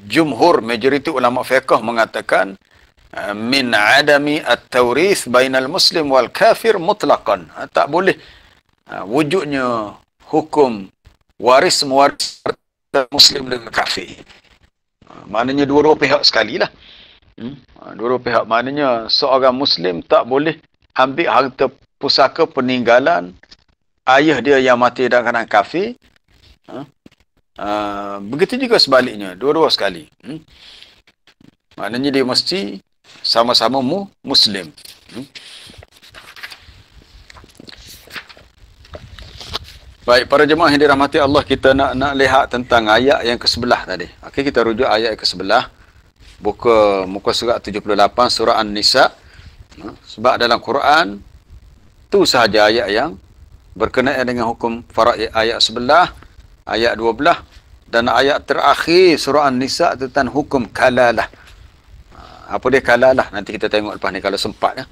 jumhur, majoriti ulama fiqh mengatakan min adami at-tawrith bainal muslim wal kafir mutlaqan. Tak boleh wujudnya hukum waris mewaris muslim dengan kafir. Maknanya dua-dua pihak sekali lah. Dua-dua pihak. Maknanya seorang muslim tak boleh ambil harta pusaka peninggalan ayah dia yang mati dalam keadaan kafir. Begitu juga sebaliknya, dua-dua sekali. Maknanya dia mesti sama-sama Muslim. Baik, para jemaah yang dirahmati Allah, kita nak lihat tentang ayat yang ke-11 tadi. Okey, kita rujuk ayat yang ke-11. Muka surat 78 surah An-Nisa. Sebab dalam Quran tu sahaja ayat yang berkenaan dengan hukum faraid, ayat 11, ayat 12 dan ayat terakhir surah An-Nisa tentang hukum kalalah. Apa dia kalalah? Nanti kita tengok lepas ni kalau sempat.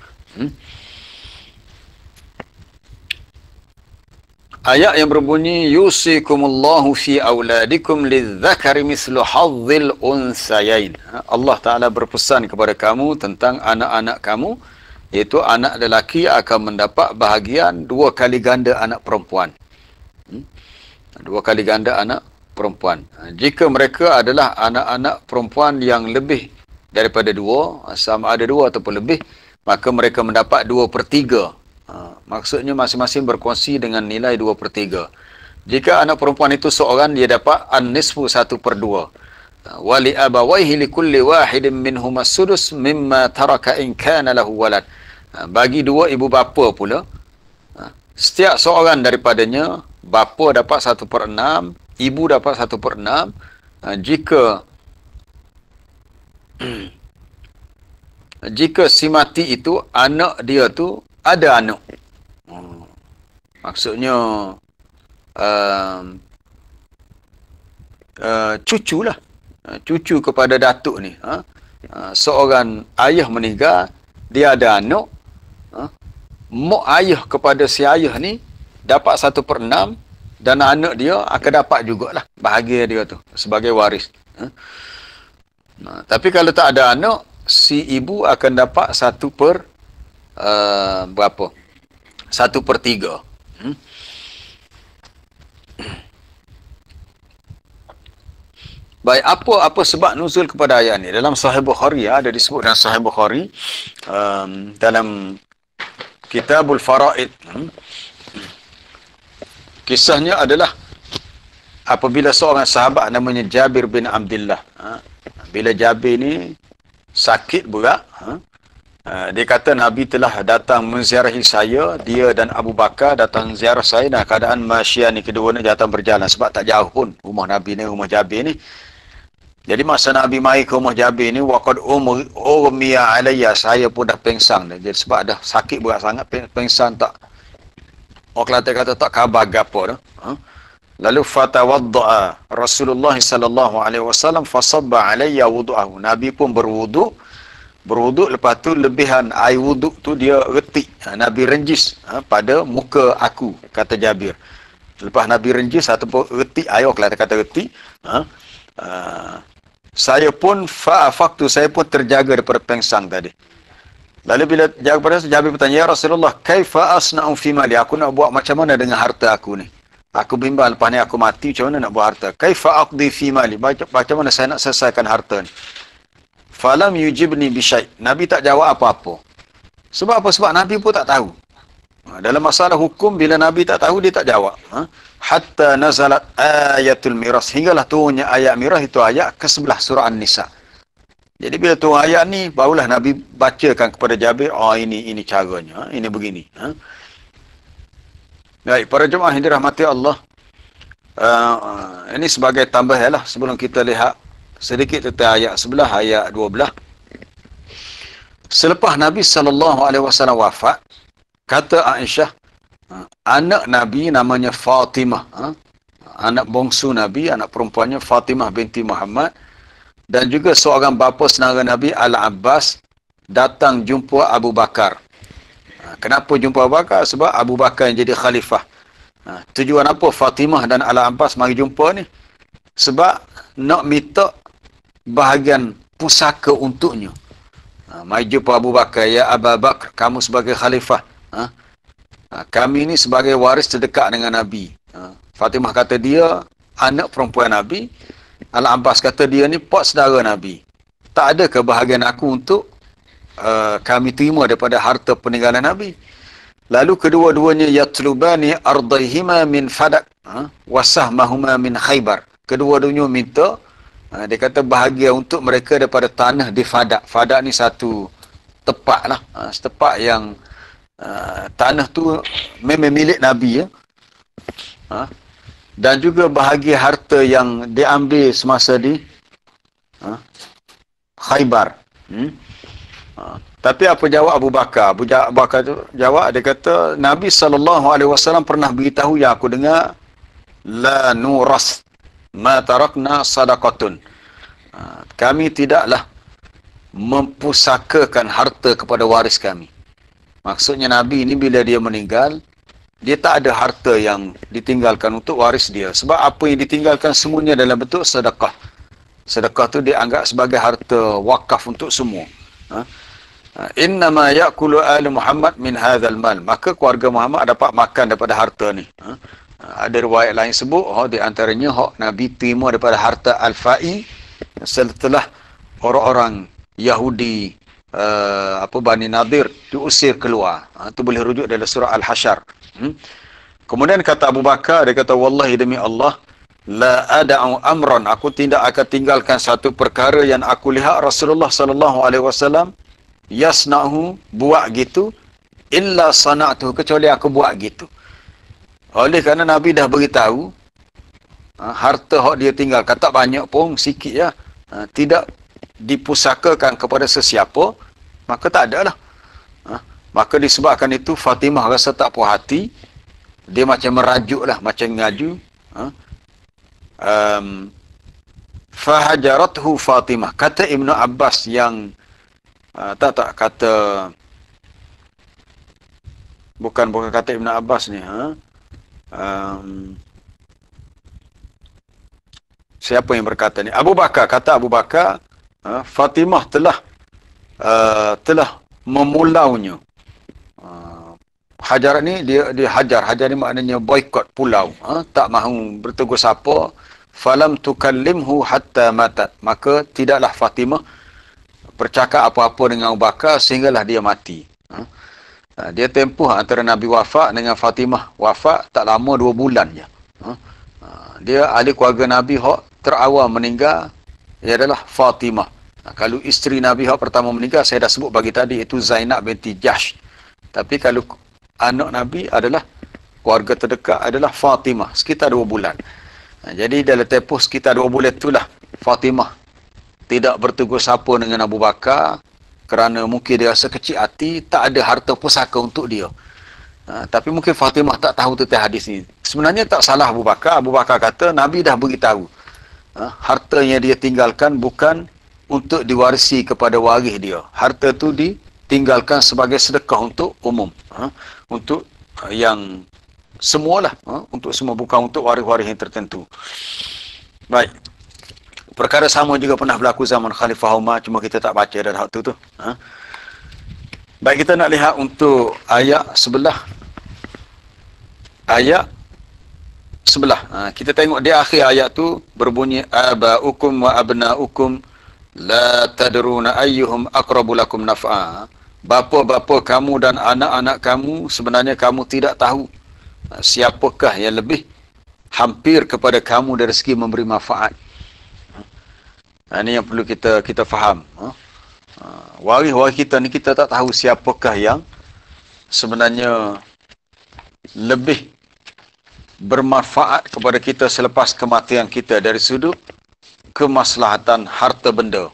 Ayat yang berbunyi yusikumullahu fi auladikum lidzakari mislu hazzil unsayain. Allah Ta'ala berpesan kepada kamu tentang anak-anak kamu, iaitu anak lelaki akan mendapat bahagian 2 kali ganda anak perempuan. 2 kali ganda anak perempuan. Jika mereka adalah anak-anak perempuan yang lebih daripada 2, sama ada 2 ataupun lebih, maka mereka mendapat 2/3. Maksudnya masing-masing berkongsi dengan nilai 2/3. Jika anak perempuan itu seorang, dia dapat an-nisfu 1/2. Wali abawaihi likulli wahidin minhum as-sudus mimma taraka in kana lahu walad. Bagi 2 ibu bapa pula, setiap seorang daripadanya, bapa dapat 1/6, ibu dapat 1/6. Jika si mati itu anak dia tu ada anak, maksudnya cucu lah, cucu kepada datuk ni. Seorang ayah meninggal, dia ada anak, mak ayah kepada si ayah ni dapat 1/6 dan anak dia akan dapat jugalah bahagia dia tu sebagai waris. Tapi kalau tak ada anak, si ibu akan dapat 1/3. Baik, apa sebab nuzul kepada ayat ni? Dalam Sahih Bukhari, ada disebut dalam Sahih Bukhari, dalam Kitabul Faraid. Kisahnya adalah apabila seorang sahabat namanya Jabir bin Abdullah, bila Jabir ni sakit pula, dia kata Nabi telah datang menziarahi saya, dia dan Abu Bakar datang ziarah saya dalam keadaan masya ni, kedua ni datang berjalan sebab tak jauh pun rumah Nabi ni, rumah Jabir ni. Jadi masa Nabi mai ke rumah Jabir ni, waqad urmiya alayya, saya pun dah pengsang dah. Jadi sebab dah sakit berat sangat, pengsang, tak, orang Kelantan kata tak khabar gapo dah. Lalu fatawadda'a Rasulullah sallallahu alaihi wasallam fasabba alayya wudu'ahu. Nabi pun berwuduk, lepas tu lebihan air wuduk tu dia retik. Nabi renjis pada muka aku, kata Jabir. Lepas Nabi renjis ataupun retik air, kata retik, saya pun saya pun terjaga daripada pengsang tadi. Lalu bila jaga pada Jabir bertanya, ya Rasulullah, kaifa asna'u fi mali? Aku nak buat macam mana dengan harta aku ni? Aku bimbang lepas ni aku mati, macam mana nak buat harta? Kaifa aqdi fi mali? Macam mana saya nak selesaikan harta ni? Falam yujibni bisyai. Nabi tak jawab apa-apa. Sebab apa? Sebab Nabi pun tak tahu. Dalam masalah hukum, bila Nabi tak tahu, dia tak jawab. Hatta nazalat ayatul miras. Hinggalah turunnya ayat miras, itu ayat ke-11 surah An-Nisa. Jadi bila turun ayat ni, barulah Nabi bacakan kepada Jabir, ini caranya, ini begini. Baik, para jemaah yang dirahmati Allah, ini sebagai tambahan lah sebelum kita lihat sedikit tentang ayat sebelah, ayat 12. Selepas Nabi SAW wafat, kata Aisyah, anak Nabi namanya Fatimah, anak bongsu Nabi, anak perempuannya Fatimah binti Muhammad, dan juga seorang bapa saudara Nabi Al-Abbas datang jumpa Abu Bakar. Kenapa jumpa Abu Bakar? Sebab Abu Bakar yang jadi khalifah. Tujuan apa Fatimah dan Al-Abbas mari jumpa ni? Sebab nak minta bahagian pusaka untuknya. Mari jumpa Abu Bakar, ya Abu Bakar, kamu sebagai khalifah. Kami ni sebagai waris terdekat dengan Nabi. Fatimah kata dia anak perempuan Nabi. Al-Abbas kata dia ni pak saudara Nabi. Tak ada kebahagiaan aku untuk kami terima daripada harta peninggalan Nabi. Lalu kedua-duanya yatlubani ardaihima min Fadak wasahmahuma min Khaybar. Kedua-duanya minta, dia kata bahagia untuk mereka daripada tanah di Fadak. Fadak ni satu tepak lah, setepak yang tanah tu memang milik Nabi, ya. Dan juga bahagia harta yang diambil semasa di Khaybar. Tapi apa jawab Abu Bakar? Abu Bakar tu jawab, dia kata Nabi SAW pernah beritahu yang aku dengar, la nuras ma tarakna sadaqatun. Kami tidaklah mempusakakan harta kepada waris kami. Maksudnya Nabi ini bila dia meninggal, dia tak ada harta yang ditinggalkan untuk waris dia. Sebab apa yang ditinggalkan semuanya dalam bentuk sedekah. Sedekah tu dianggap sebagai harta wakaf untuk semua. Innama ya'kulu ali Muhammad min hadzal mal. Maka keluarga Muhammad dapat makan daripada harta ni. Ada riwayat lain sebut, di antaranya Nabi terima daripada harta Al-Fa'i setelah orang-orang Yahudi Bani Nadir diusir keluar. Itu boleh rujuk dalam surah Al-Hasyr. Kemudian kata Abu Bakar, dia kata wallahi demi Allah, la ada'u amran, aku tidak akan tinggalkan satu perkara yang aku lihat Rasulullah sallallahu alaihi wasallam yasna'hu, buat gitu, illa sana'tu, kecuali aku buat gitu. Oleh kerana Nabi dah beritahu harta hak dia tinggal, kata banyak pun, sikit ya, tidak dipusakakan kepada sesiapa, maka tak ada lah. Maka disebabkan itu Fatimah rasa tak puas hati, dia macam merajuk lah, macam ngaju. Fahajarathu Fatimah. Kata Ibnu Abbas yang kata bukan kata Ibnu Abbas ni, siapa yang berkata ni? Abu Bakar, kata Abu Bakar, Fatimah telah memulaunya. Hajar ni dia hajar ni maknanya boikot, pulau, tak mahu bertegur sapa. Falam tukallimhu hatta matat, maka tidaklah Fatimah bercakap apa-apa dengan Abu Bakar sehinggalah dia mati. Dia tempoh antara Nabi wafat dengan Fatimah wafat tak lama 2 bulan je. Dia ahli keluarga Nabi terawal meninggal adalah Fatimah. Kalau isteri Nabi pertama meninggal saya dah sebut bagi tadi, itu Zainab binti Jahsh. Tapi kalau anak Nabi adalah keluarga terdekat adalah Fatimah, sekitar 2 bulan. Jadi dalam tempoh sekitar 2 bulan itulah Fatimah tidak bertegur sapa dengan Abu Bakar kerana mungkin dia rasa kecil hati, tak ada harta pusaka untuk dia. Tapi mungkin Fatimah tak tahu tentang hadis ni. Sebenarnya tak salah Abu Bakar. Abu Bakar kata Nabi dah beritahu. Harta yang dia tinggalkan bukan untuk diwarisi kepada waris dia. Harta tu ditinggalkan sebagai sedekah untuk umum. Untuk yang semualah. Untuk semua, bukan untuk waris-waris yang tertentu. Baik. Perkara sama juga pernah berlaku zaman Khalifah Umar. Cuma kita tak baca dah waktu tu. Baik, kita nak lihat untuk ayat sebelah. Ayat sebelah. Kita tengok di akhir ayat tu berbunyi abaukum wa abnaukum la tadruna ayyuhum aqrabu lakum naf'a. Bapa-bapa kamu dan anak-anak kamu sebenarnya kamu tidak tahu siapakah yang lebih hampir kepada kamu dari segi memberi manfaat. Ini yang perlu kita faham. Waris-waris kita ni kita tak tahu siapakah yang sebenarnya lebih bermanfaat kepada kita selepas kematian kita dari sudut kemaslahatan harta benda.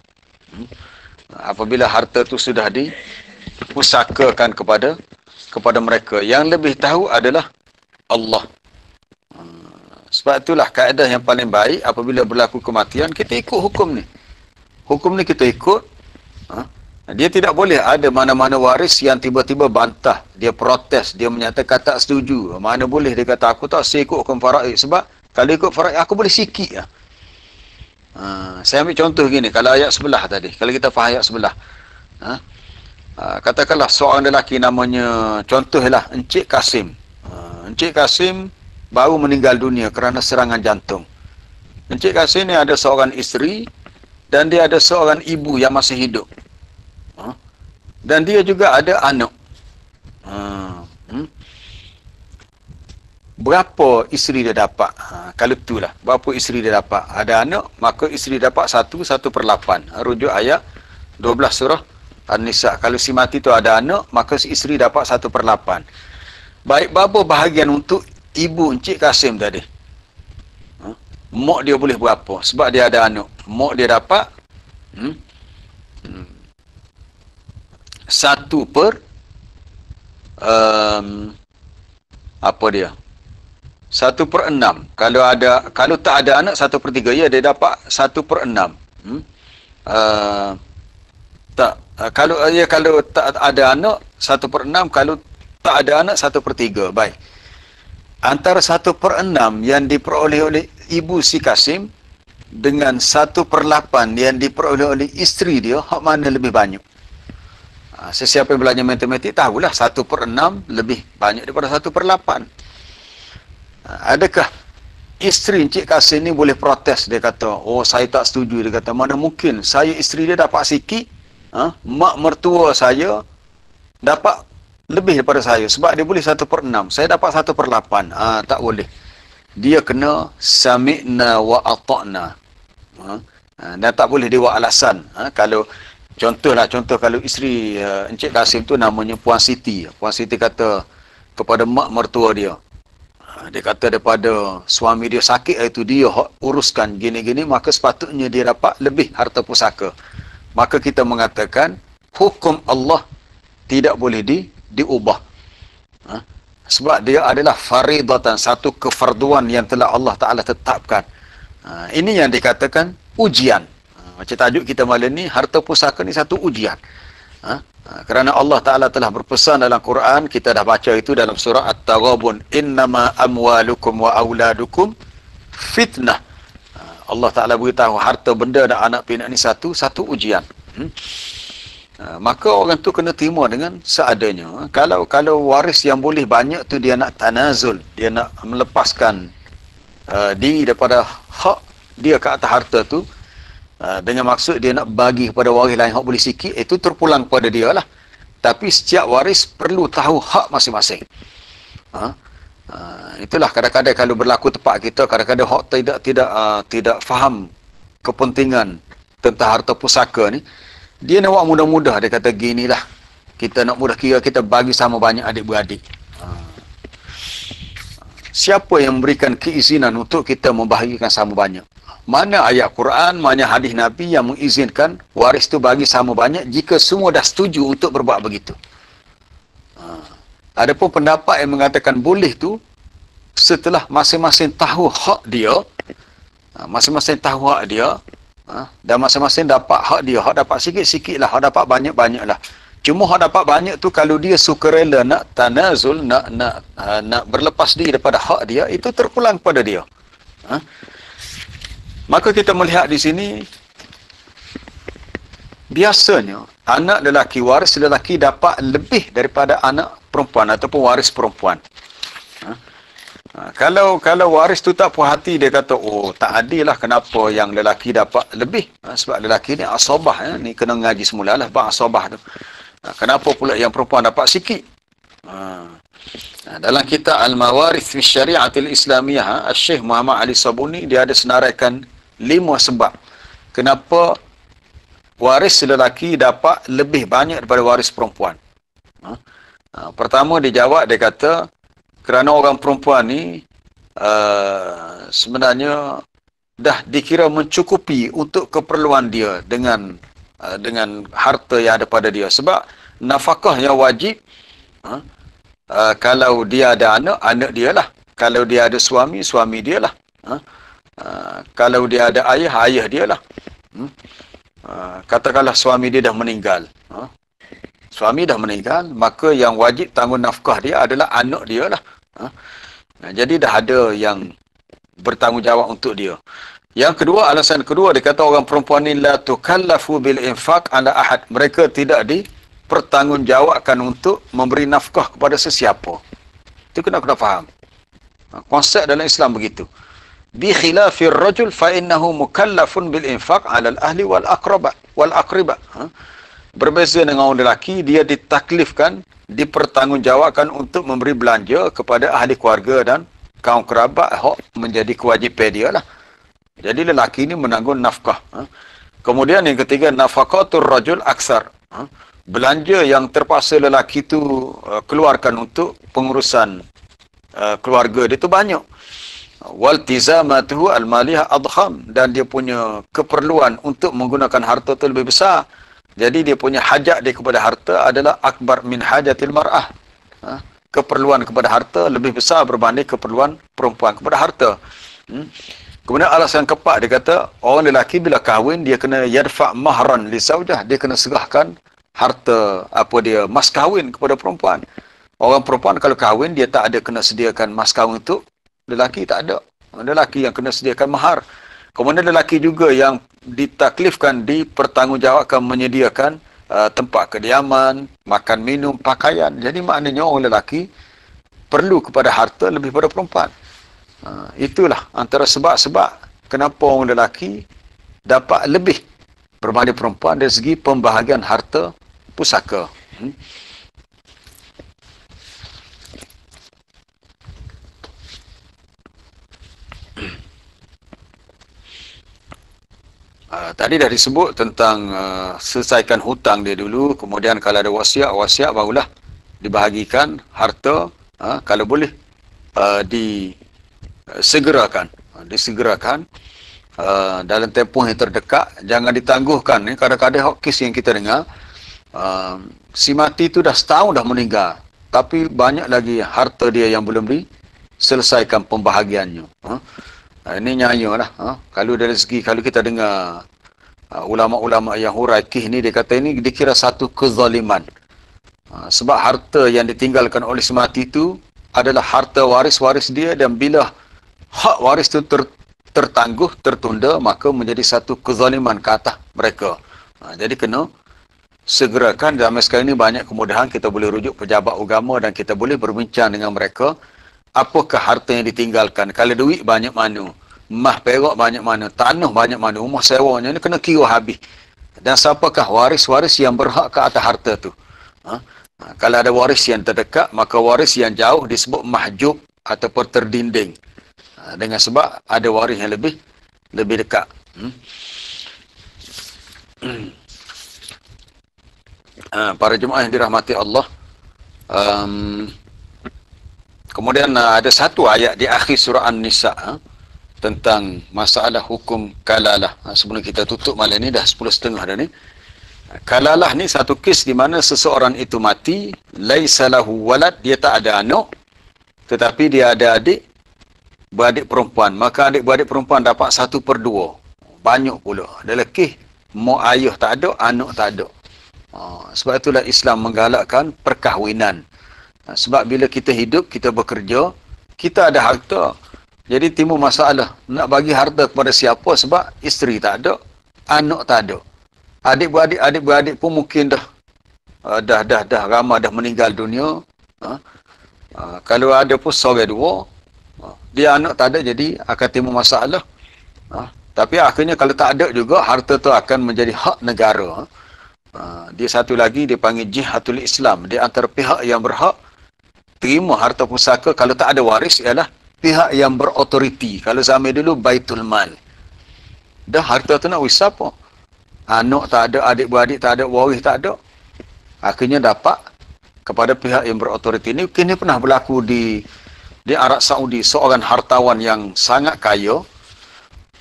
Apabila harta tu sudah dipusakakan kepada mereka, yang lebih tahu adalah Allah. Sebab itulah kaedah yang paling baik apabila berlaku kematian, kita ikut hukum ni. Hukum ni kita ikut. Dia tidak boleh ada mana-mana waris yang tiba-tiba bantah, dia protes, dia menyatakan tak setuju. Mana boleh dia kata aku tak ikut hukum faraid, sebab kalau ikut faraid aku boleh sikit lah. Saya ambil contoh gini, kalau ayat sebelah tadi, kalau kita faham ayat sebelah. Katakanlah seorang lelaki namanya, contohlah Encik Kasim. Encik Kasim baru meninggal dunia kerana serangan jantung. Encik Kasim ni ada seorang isteri dan dia ada seorang ibu yang masih hidup. Dan dia juga ada anak. Berapa isteri dia dapat? Kalau itulah, berapa isteri dia dapat? Ada anak, maka isteri dapat 1/8. Rujuk ayat 12 surah An-Nisa. Kalau si mati tu ada anak, maka si isteri dapat 1/8. Baik, berapa bahagian untuk ibu Encik Kasim tadi? Mak dia boleh berapa? Sebab dia ada anak. Mak dia dapat 1/6. Apa dia? 1/6. Kalau tak ada anak 1/3, ya dia dapat 1/6. Kalau tak ada anak 1/6, kalau tak ada anak 1/3. Baik. Antara 1/6 yang diperoleh oleh ibu si Kasim dengan 1/8 yang diperoleh oleh isteri dia, hak mana lebih banyak? Sesiapa yang belajar matematik tahulah 1/6 lebih banyak daripada 1/8. Adakah isteri Encik Kasim ni boleh protes? Dia kata, oh saya tak setuju. Dia kata, mana mungkin saya isteri dia dapat sikit, mak mertua saya dapat lebih daripada saya. Sebab dia boleh 1/6, saya dapat 1/8. Tak boleh. Dia kena sami'na wa ata'na. Dan tak boleh dia buat alasan. Kalau contoh kalau isteri Encik Kasim tu namanya Puan Siti. Puan Siti kata kepada mak mertua dia, dia kata daripada suami dia sakit, iaitu dia uruskan gini-gini, maka sepatutnya dia dapat lebih harta pusaka. Maka kita mengatakan hukum Allah tidak boleh diubah. Sebab dia adalah faridatan, satu kefarduan yang telah Allah Ta'ala tetapkan. Ini yang dikatakan ujian. Macam tajuk kita malam ni, harta pusaka ni satu ujian. Kerana Allah Ta'ala telah berpesan dalam Quran, kita dah baca itu dalam surah At-Taghabun, innama amwalukum wa auladukum fitnah. Allah Ta'ala beritahu harta benda dan anak pinak ni satu ujian. Maka orang tu kena terima dengan seadanya. Kalau waris yang boleh banyak tu dia nak tanazul, dia nak melepaskan diri daripada hak dia ke atas harta tu, dengan maksud dia nak bagi kepada waris lain hak boleh sikit, itu terpulang kepada dia lah. Tapi setiap waris perlu tahu hak masing-masing. Itulah kadang-kadang kalau berlaku tempat kita, kadang-kadang hak tidak faham kepentingan tentang harta pusaka ni. Dia nak buat mudah-mudah, dia kata ginilah, kita nak mudah kira kita bagi sama banyak adik-beradik. Siapa yang memberikan keizinan untuk kita membahagikan sama banyak? Mana ayat Quran, mana hadis Nabi yang mengizinkan waris tu bagi sama banyak jika semua dah setuju untuk berbuat begitu? Adapun pendapat yang mengatakan boleh tu setelah masing-masing tahu hak dia, masing-masing tahu hak dia, dan masing-masing dapat hak dia. Hak dapat sikit-sikit lah, hak dapat banyak-banyak lah. Cuma hak dapat banyak tu kalau dia sukarela nak tanazul, nak berlepas diri daripada hak dia, itu terpulang kepada dia. Maka kita melihat di sini, biasanya anak lelaki, waris lelaki dapat lebih daripada anak perempuan ataupun waris perempuan. Kalau waris tu tak puas hati, dia kata, oh tak adil lah, kenapa yang lelaki dapat lebih? Sebab lelaki ni asabah, ni kena ngaji semula lah bang asabah tu. Kenapa pula yang perempuan dapat sikit? Dalam kitab Al-Mawarith fi Syari'atil Islamiyah, Syekh Muhammad Ali Sabuni, dia ada senaraikan 5 sebab kenapa waris lelaki dapat lebih banyak daripada waris perempuan. Pertama dia jawab, dia kata kerana orang perempuan ni sebenarnya dah dikira mencukupi untuk keperluan dia dengan harta yang ada pada dia. Sebab nafkah yang wajib, kalau dia ada anak dia lah. Kalau dia ada suami dia lah. Kalau dia ada ayah dia lah. Katakanlah suami dia dah meninggal. Suami dah meninggal, maka yang wajib tanggung nafkah dia adalah anak dia lah. Jadi dah ada yang bertanggungjawab untuk dia. Yang kedua, alasan kedua, dia kata orang perempuan ni la tukallafu bil infaq ala ahad. Mereka tidak dipertanggungjawabkan untuk memberi nafkah kepada sesiapa. Itu kena faham. Konsep dalam Islam begitu. Bi khilafir rajul fa innahu mukallafun bil infaq ala al ahli wal aqriba. Berbeza dengan orang lelaki, dia ditaklifkan, dipertanggungjawabkan untuk memberi belanja kepada ahli keluarga dan kaum kerabat, hak menjadi kewajipan dia lah. Jadi lelaki ini menanggung nafkah. Kemudian yang ketiga, nafaqatur rajul aksar. Belanja yang terpaksa lelaki itu keluarkan untuk pengurusan keluarga dia itu banyak. Waltizamatuhu al-maliyah adham, dan dia punya keperluan untuk menggunakan harta itu lebih besar. Jadi dia punya hajat dia kepada harta adalah akbar min hajatil mar'ah. Keperluan kepada harta lebih besar berbanding keperluan perempuan kepada harta. Kemudian alasan keempat, dia kata orang lelaki bila kahwin dia kena yadfa' mahran li zaujah, dia kena serahkan harta mas kahwin kepada perempuan. Orang perempuan kalau kahwin dia tak ada kena sediakan mas kahwin untuk lelaki, tak ada. Lelaki yang kena sediakan mahar. Kemudian lelaki juga yang ditaklifkan, dipertanggungjawabkan menyediakan tempat kediaman, makan minum, pakaian. Jadi maknanya orang lelaki perlu kepada harta lebih pada perempuan. Itulah antara sebab-sebab kenapa orang lelaki dapat lebih berbanding perempuan dari segi pembahagian harta pusaka. Tadi dah disebut tentang selesaikan hutang dia dulu, kemudian kalau ada wasiat barulah dibahagikan harta, kalau boleh disegerakan dalam tempoh yang terdekat, jangan ditangguhkan. Kadang-kadang kes yang kita dengar, si mati itu dah setahun dah meninggal, tapi banyak lagi harta dia yang belum diselesaikan pembahagiannya. Ini nyanyi lah. Kalau dari segi, kalau kita dengar ulama-ulama yang hurai kih ni, dia kata ini dikira satu kezaliman. Sebab harta yang ditinggalkan oleh si mati itu adalah harta waris-waris dia, dan bila hak waris itu tertunda, maka menjadi satu kezaliman ke atas mereka. Jadi kena segerakan. Dalam sekarang ini banyak kemudahan, kita boleh rujuk pejabat agama dan kita boleh berbincang dengan mereka. Apakah harta yang ditinggalkan? Kalau duit banyak mana, mah perak banyak mana, tanah banyak mana, rumah sewanya, ini kena kira habis. Dan siapakah waris-waris yang berhak ke atas harta tu? Kalau ada waris yang terdekat, maka waris yang jauh disebut mahjub ataupun terdinding. Dengan sebab ada waris yang lebih dekat. Para jemaah yang dirahmati Allah, kemudian ada satu ayat di akhir surah An-Nisa tentang masalah hukum kalalah. Sebelum kita tutup malam ni, dah 10.30 dah ni. Kalalah ni satu kes di mana seseorang itu mati, laisa lahu walad, dia tak ada anak, tetapi dia ada adik beradik perempuan. Maka adik-beradik perempuan dapat 1/2. Banyak pula. Ada lelaki, mak ayah tak ada, anak tak ada. Sebab itulah Islam menggalakkan perkahwinan. Sebab bila kita hidup, kita bekerja, kita ada harta. Jadi timbul masalah. Nak bagi harta kepada siapa sebab isteri tak ada, anak tak ada. Adik-beradik pun mungkin dah ramai dah meninggal dunia. Kalau ada pun seorang dua, dia anak tak ada, jadi akan timbul masalah. Tapi akhirnya kalau tak ada juga, harta tu akan menjadi hak negara. Dia satu lagi dipanggil jihatul Islam. Dia antara pihak yang berhak terima harta pusaka kalau tak ada waris ialah pihak yang berautoriti. Kalau zaman dulu Baitul Mal. Dah harta tu nak wis apa? Anak tak ada, adik-beradik tak ada, waris tak ada. Akhirnya dapat kepada pihak yang berautoriti. Ini mungkin pernah berlaku di Arab Saudi. Seorang hartawan yang sangat kaya.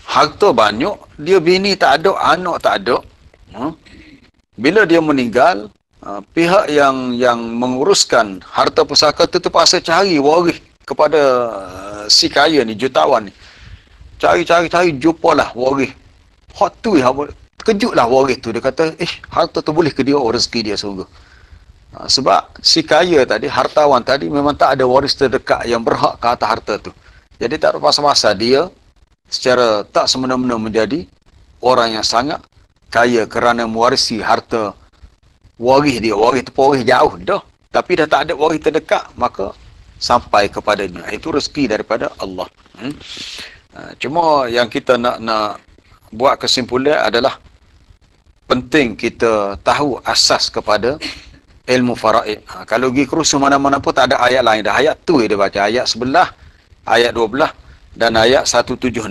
Harta banyak, dia bini tak ada, anak tak ada. Bila dia meninggal, pihak yang menguruskan harta pusaka itu terpaksa cari waris kepada si kaya ni, jutawan ni. Cari, jumpalah waris. Hak tu terkejutlah waris tu. Dia kata, harta tu boleh ke dia, rezeki dia sungguh. Sebab si kaya tadi, hartawan tadi memang tak ada waris terdekat yang berhak ke atas harta tu. Jadi tak ada masa-masa dia secara tak semena-mena menjadi orang yang sangat kaya kerana mewarisi harta waris dia. Waris tu waris jauh dah. Tapi dah tak ada waris terdekat, maka sampai kepadanya. Itu rezeki daripada Allah. Cuma yang kita nak buat kesimpulan adalah penting kita tahu asas kepada ilmu faraid. Kalau pergi kerusuh mana-mana pun tak ada ayat lain dah. Ayat tu dia baca. Ayat 11, ayat 12 dan ayat 176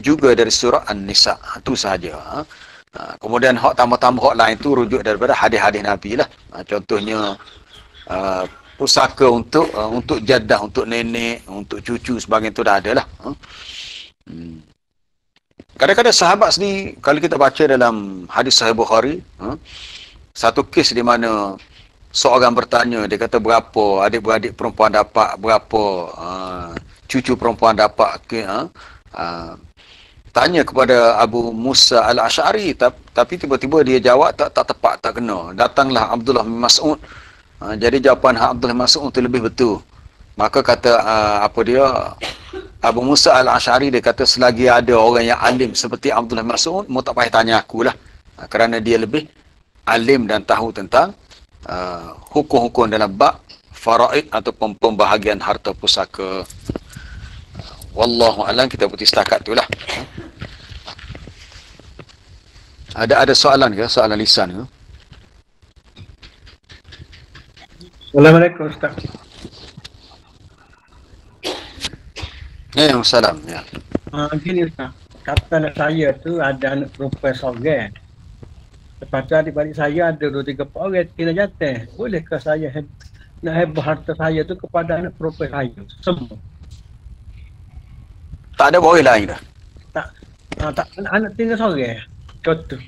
juga dari surah An-Nisa. Itu sahaja. Kemudian hak tambah-tambah hak lain tu rujuk daripada hadis-hadis Nabi lah. Contohnya pusaka untuk jadah, untuk nenek, untuk cucu sebagainya tu dah ada lah. Kadang-kadang sahabat sendiri, kalau kita baca dalam hadis Sahih Bukhari, satu kes di mana seorang bertanya, dia kata berapa adik-beradik perempuan dapat, berapa cucu perempuan dapat. Tanya kepada Abu Musa Al-Ash'ari, tapi tiba-tiba dia jawab tak tepat, tak kena. Datanglah Abdullah bin Mas'ud. Jadi jawapan Abdullah bin Mas'ud itu lebih betul. Maka kata Abu Musa Al-Ash'ari, dia kata selagi ada orang yang alim seperti Abdullah bin Mas'ud, mu tak payah tanya akulah. Kerana dia lebih alim dan tahu tentang hukum-hukum dalam bab faraid ataupun pembahagian harta pusaka. Wallahu a'lam, kita berhenti setakat itulah. Ada soalan ke? Soalan lisan ke? Assalamualaikum Ustaz. Salam. Ya. Gini Ustaz, kata anak saya tu ada anak perempuan seorang. Lepas tu adik-adik saya ada 2-3 orang kena jatuh. Bolehkah saya nak hebah harta saya tu kepada anak perempuan saya semua? Tak ada boleh lain dah. Tak anak tinggal seorang. Contoh.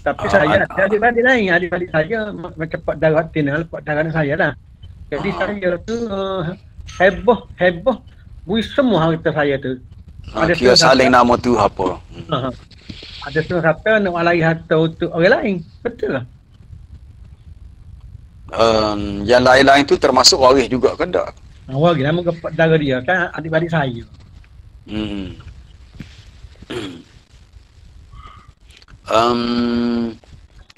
Tapi saya ada adik-adik lain. Adik-adik saya macam Pak Darat tinggal, Pak Darat saya lah. Jadi saya tu hebah bui semua harta saya tu. Kira saling nama tu apa? Ada setengah siapa nak walai harta untuk orang lain. Betul lah. Yang lain-lain tu termasuk waris juga kan tak? Waris nama dara dia kan adik-adik saya.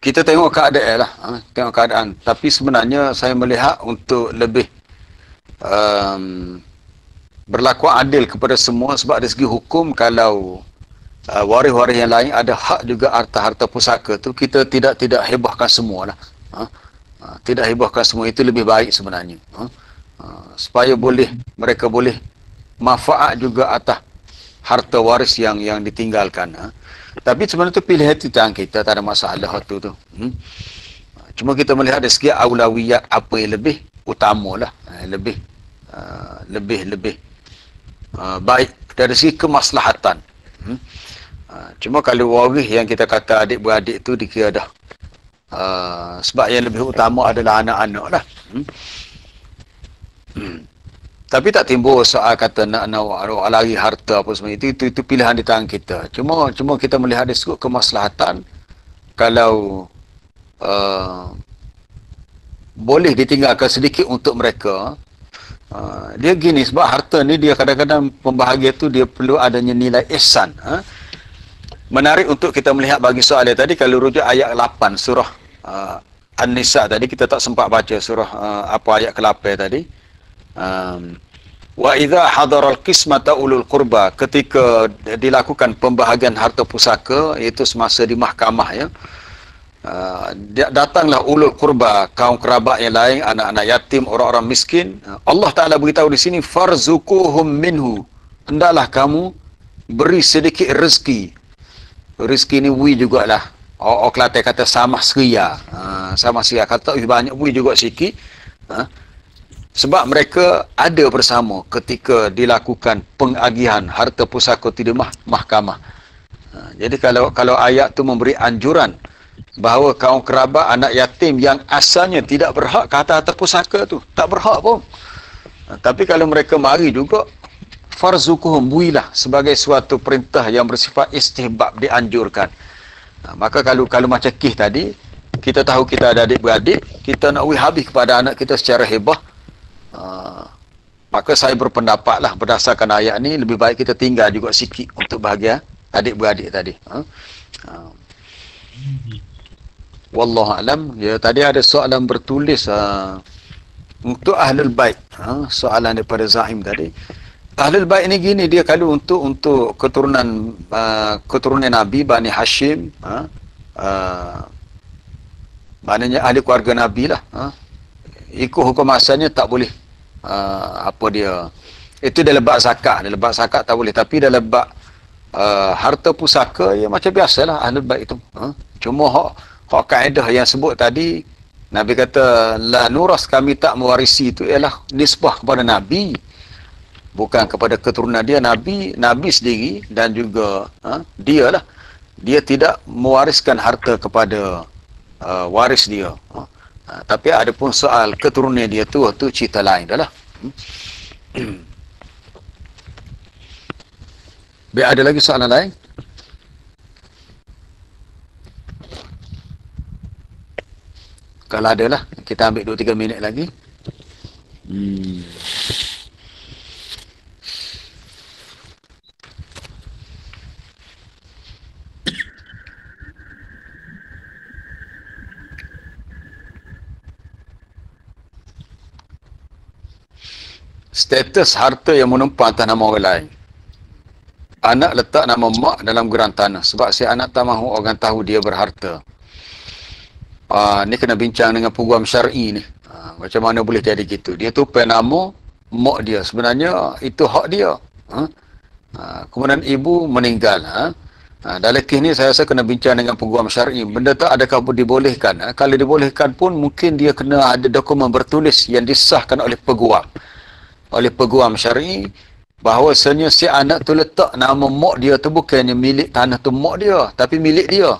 Kita tengok keadaan lah. Tengok keadaan. Tapi sebenarnya saya melihat untuk lebih berlaku adil kepada semua, sebab dari segi hukum kalau waris-waris yang lain ada hak juga harta-harta pusaka tu, kita tidak hebahkan semua lah. Tidak hebahkan semua, itu lebih baik sebenarnya. Supaya mereka boleh manfaat juga atas harta waris yang ditinggalkan. Tapi sebenarnya tu pilihan itu tangan kita, tak ada masalah waktu tu. Cuma kita melihat dari segi aulawiyat apa yang lebih utama lah, lebih baik dari segi kemaslahatan. Cuma kalau waris yang kita kata adik-beradik tu dikira dah Sebab yang lebih utama adalah anak-anak lah. Tapi tak timbul soal kata nak lari harta apa semua itu pilihan di tangan kita. Cuma kita melihat dari sudut kemaslahatan, kalau boleh ditinggalkan sedikit untuk mereka. Dia gini, sebab harta ni dia kadang-kadang pembahagia tu dia perlu adanya nilai ihsan. Menarik untuk kita melihat bagi soal dia tadi, kalau rujuk ayat 8 surah An-Nisa tadi, kita tak sempat baca surah apa ayat ke-8 tadi. Wa idza hadaral qismata ulul qurba, ketika dilakukan pembahagian harta pusaka, iaitu semasa di mahkamah ya, datanglah ulul qurba, kaum kerabat yang lain, anak-anak yatim, orang-orang miskin. Allah Taala beritahu di sini, farzuquhum minhu, hendaklah kamu beri sedikit rezeki. Rezeki ni wi jugalah. Orang Kelantan kata samah seria. Samah seria, kata banyak wi juga sikit. Sebab mereka ada bersama ketika dilakukan pengagihan harta pusaka di mahkamah. Jadi kalau ayat tu memberi anjuran bahawa kaum kerabat anak yatim yang asalnya tidak berhak ke harta pusaka tu, tak berhak pun. Tapi kalau mereka mari juga, farzukuhum, builah, sebagai suatu perintah yang bersifat istihbab, dianjurkan. Maka kalau macam kih tadi, kita tahu kita ada adik-beradik, kita nak habis kepada anak kita secara hebah, maka saya berpendapatlah berdasarkan ayat ni, lebih baik kita tinggal juga sikit untuk bahagia adik-beradik tadi. Wallahu alam. Ya, tadi ada soalan bertulis untuk Ahlul Bait. Soalan daripada Zaim tadi. Ahlul Bait ni gini, dia kalau untuk keturunan Nabi Bani Hashim, maknanya ahli keluarga Nabi lah, ikut hukum asalnya tak boleh itu dalam bab zakat tak boleh, tapi dalam bab harta pusaka ya macam biasalah Ahlul Bait itu. Cuma hak kaedah yang sebut tadi, Nabi kata la nuras, kami tak mewarisi, itu ialah nisbah kepada Nabi, bukan kepada keturunan dia. Nabi sendiri dan juga dia tidak mewariskan harta kepada waris dia. Tapi ada pun soal keturunan dia tu cerita lain dah lah. Biar ada lagi soalan lain? Kalau ada lah, kita ambil 2-3 minit lagi. Status harta yang menumpang atas nama orang lain. Anak letak nama mak dalam geran tanah sebab si anak tak mahu orang tahu dia berharta. Ni kena bincang dengan peguam syar'i ni. Macam mana boleh jadi gitu? Dia tupai nama mak dia. Sebenarnya itu hak dia. Kemudian ibu meninggal. Dalam kes ni saya rasa kena bincang dengan peguam syar'i. Benda tak adakah dibolehkan? Kalau dibolehkan pun mungkin dia kena ada dokumen bertulis yang disahkan oleh peguam syar'i, bahawasanya si anak tu letak nama mak dia tu bukannya milik tanah tu mak dia, tapi milik dia.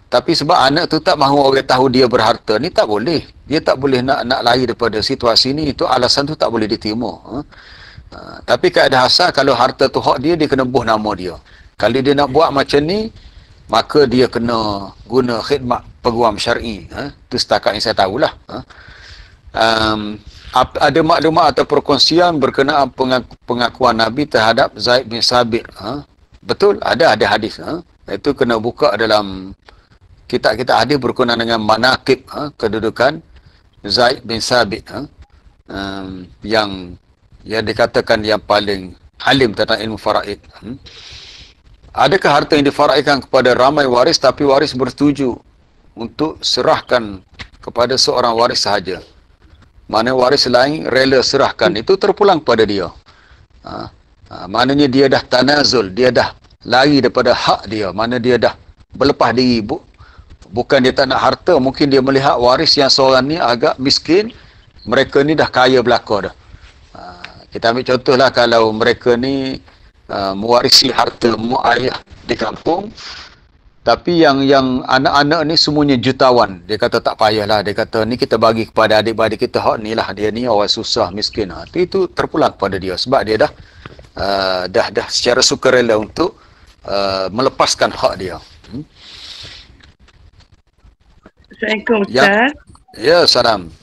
Tapi sebab anak tu tak mahu orang tahu dia berharta, ni tak boleh. Dia tak boleh nak lari daripada situasi ni. Itu alasan tu tak boleh diterima. Tapi keadaan asal, kalau harta tu hak dia, dia kena buh nama dia. Kalau dia nak buat macam ni, maka dia kena guna khidmat peguam syar'i. Itu setakat yang saya tahulah. Ada maklumat atau perkongsian berkenaan pengakuan Nabi terhadap Zaid bin Sabit. Betul, ada hadis. Itu kena buka dalam kitab-kitab hadis berkenaan dengan manaqib, kedudukan Zaid bin Sabit, yang dikatakan yang paling alim tentang ilmu faraid. Adakah harta yang difaraidkan kepada ramai waris, tapi waris bersetuju untuk serahkan kepada seorang waris sahaja? Mana waris lain rela serahkan, itu terpulang pada dia. Maknanya dia dah tanazul, dia dah lari daripada hak dia, mana dia dah berlepas diri. Bukan dia tak nak harta, mungkin dia melihat waris yang seorang ni agak miskin, mereka ni dah kaya belaka dah. Kita ambil contohlah, kalau mereka ni mewarisi harta mak ayah di kampung, Tapi yang anak-anak ni semuanya jutawan. Dia kata tak payahlah. Dia kata ni kita bagi kepada adik-beradik kita. Hak ni lah. Dia ni orang susah, miskin. Itu terpulang kepada dia. Sebab dia dah secara sukarela untuk melepaskan hak dia. Assalamualaikum Ustaz. Ya, salam.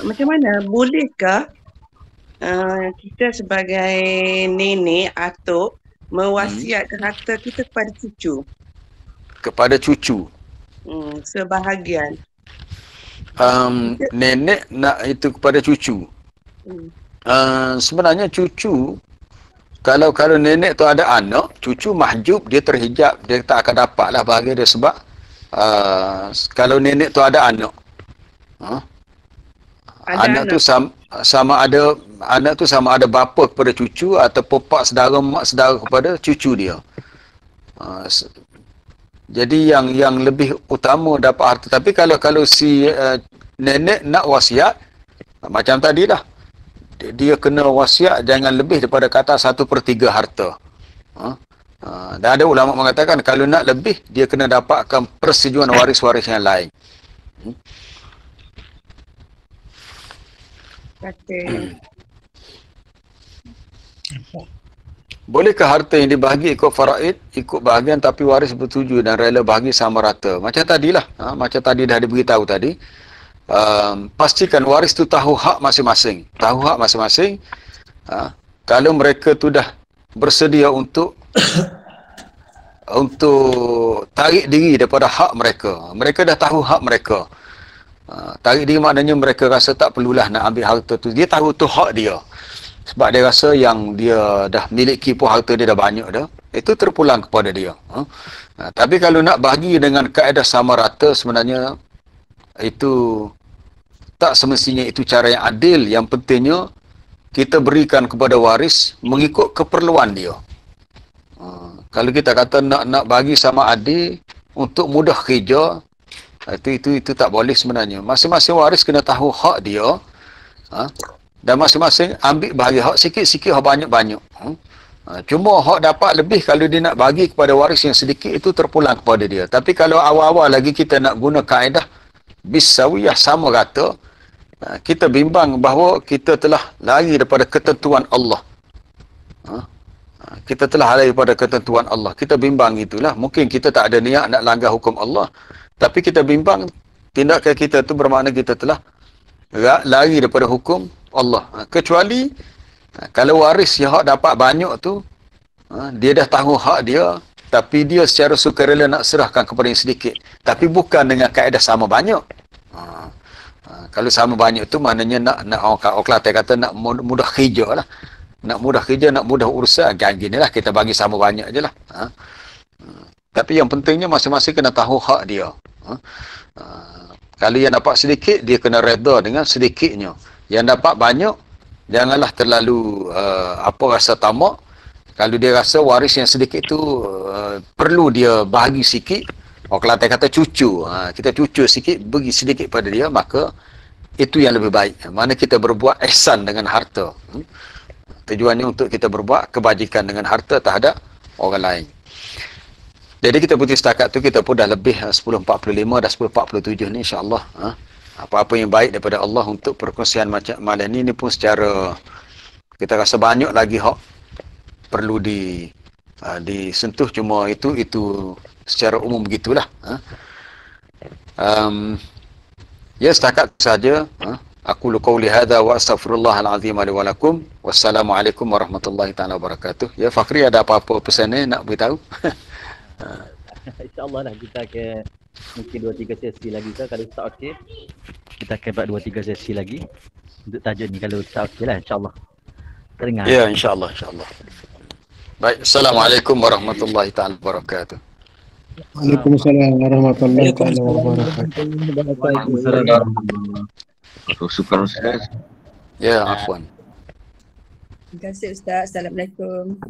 Macam mana? Bolehkah kita sebagai nenek atuk mewasiatkan harta kita kepada cucu? Kepada cucu. Sebahagian. Nenek nak itu kepada cucu. Sebenarnya cucu, kalau nenek tu ada anak, cucu mahjub, dia terhijab, dia tak akan dapat lah bahagian dia. Sebab kalau nenek tu ada anak, anak tu sama ada anak tu sama ada bapa kepada cucu atau pak saudara, mak saudara kepada cucu dia. Jadi yang lebih utama dapat harta. Tapi kalau si nenek nak wasiat, macam tadi dah, dia kena wasiat jangan lebih daripada kata 1/3 harta. Dan ada ulama mengatakan kalau nak lebih, dia kena dapatkan persetujuan waris-waris yang lain. Okey. Bolehkah harta yang dibahagi ikut faraid, ikut bahagian tapi waris bertuju dan rela bahagi sama rata? Macam tadilah, macam tadi dah diberitahu tadi. Pastikan waris tu tahu hak masing-masing. Tahu hak masing-masing. Kalau mereka tu dah bersedia untuk tarik diri daripada hak mereka. Mereka dah tahu hak mereka. Tarik diri maknanya mereka rasa tak perlulah nak ambil harta tu. Dia tahu tu hak dia. Sebab dia rasa yang dia dah miliki pun harta dia dah banyak dah. Itu terpulang kepada dia. Tapi kalau nak bagi dengan kaedah sama rata, sebenarnya itu tak semestinya itu cara yang adil. Yang pentingnya kita berikan kepada waris mengikut keperluan dia. Kalau kita kata nak bagi sama adil untuk mudah kerja, itu tak boleh sebenarnya. Masing-masing waris kena tahu hak dia. Dan masing-masing ambil bahagi hak sikit-sikit, hak banyak-banyak. Cuma hak dapat lebih kalau dia nak bagi kepada waris yang sedikit, itu terpulang kepada dia. Tapi kalau awal-awal lagi kita nak guna kaedah bisawiyah sama rata, kita bimbang bahawa kita telah lari daripada ketentuan Allah. Kita telah lari daripada ketentuan Allah. Kita bimbang itulah. Mungkin kita tak ada niat nak langgar hukum Allah. Tapi kita bimbang tindakan kita itu bermakna kita telah lari daripada hukum Allah. Kecuali kalau waris yang hak dapat banyak tu, dia dah tahu hak dia, tapi dia secara sukarela nak serahkan kepada yang sedikit. Tapi bukan dengan kaedah sama banyak. Kalau sama banyak tu maknanya nak orang Kelantan kata nak mudah kerja lah. Nak mudah kerja, nak mudah urusan. Gini lah, kita bagi sama banyak je lah. Tapi yang pentingnya masing-masing kena tahu hak dia. Kalau yang dapat sedikit, dia kena reda dengan sedikitnya. Yang dapat banyak, janganlah terlalu rasa tamak. Kalau dia rasa waris yang sedikit tu perlu dia bahagi sikit, orang Kelantan kata cucu, kita cucu sikit, bagi sedikit pada dia, maka itu yang lebih baik. Mana kita berbuat ihsan dengan harta. Tujuannya untuk kita berbuat kebajikan dengan harta terhadap orang lain. Jadi kita putih setakat tu kita pun dah lebih 10.45 dah 10.47 ni, insya-Allah. Apa-apa yang baik daripada Allah untuk perkongsian macam malam ni pun secara kita rasa banyak lagi hak perlu disentuh, cuma itu secara umum begitulah. Ya, setakat saja. Aku qauli hadza wa astaghfirullahal azim li wa lakum. Wassalamualaikum warahmatullahi taala wabarakatuh. Ya, Fakri ada apa-apa pesan nak beritahu? InsyaAllah lah kita akan mungkin 2-3 sesi lagi ke, kalau tak okey kita akan buat 2-3 sesi lagi untuk tajuk ni, kalau tak okey lah insyaAllah. Teringat. Ya, insyaAllah. Baik, Assalamualaikum warahmatullahi taala wabarakatuh. Waalaikumsalam warahmatullahi taala wabarakatuh. Waalaikumsalam. Syukur Ustaz. Ya, afwan. Terima kasih Ustaz. Assalamualaikum.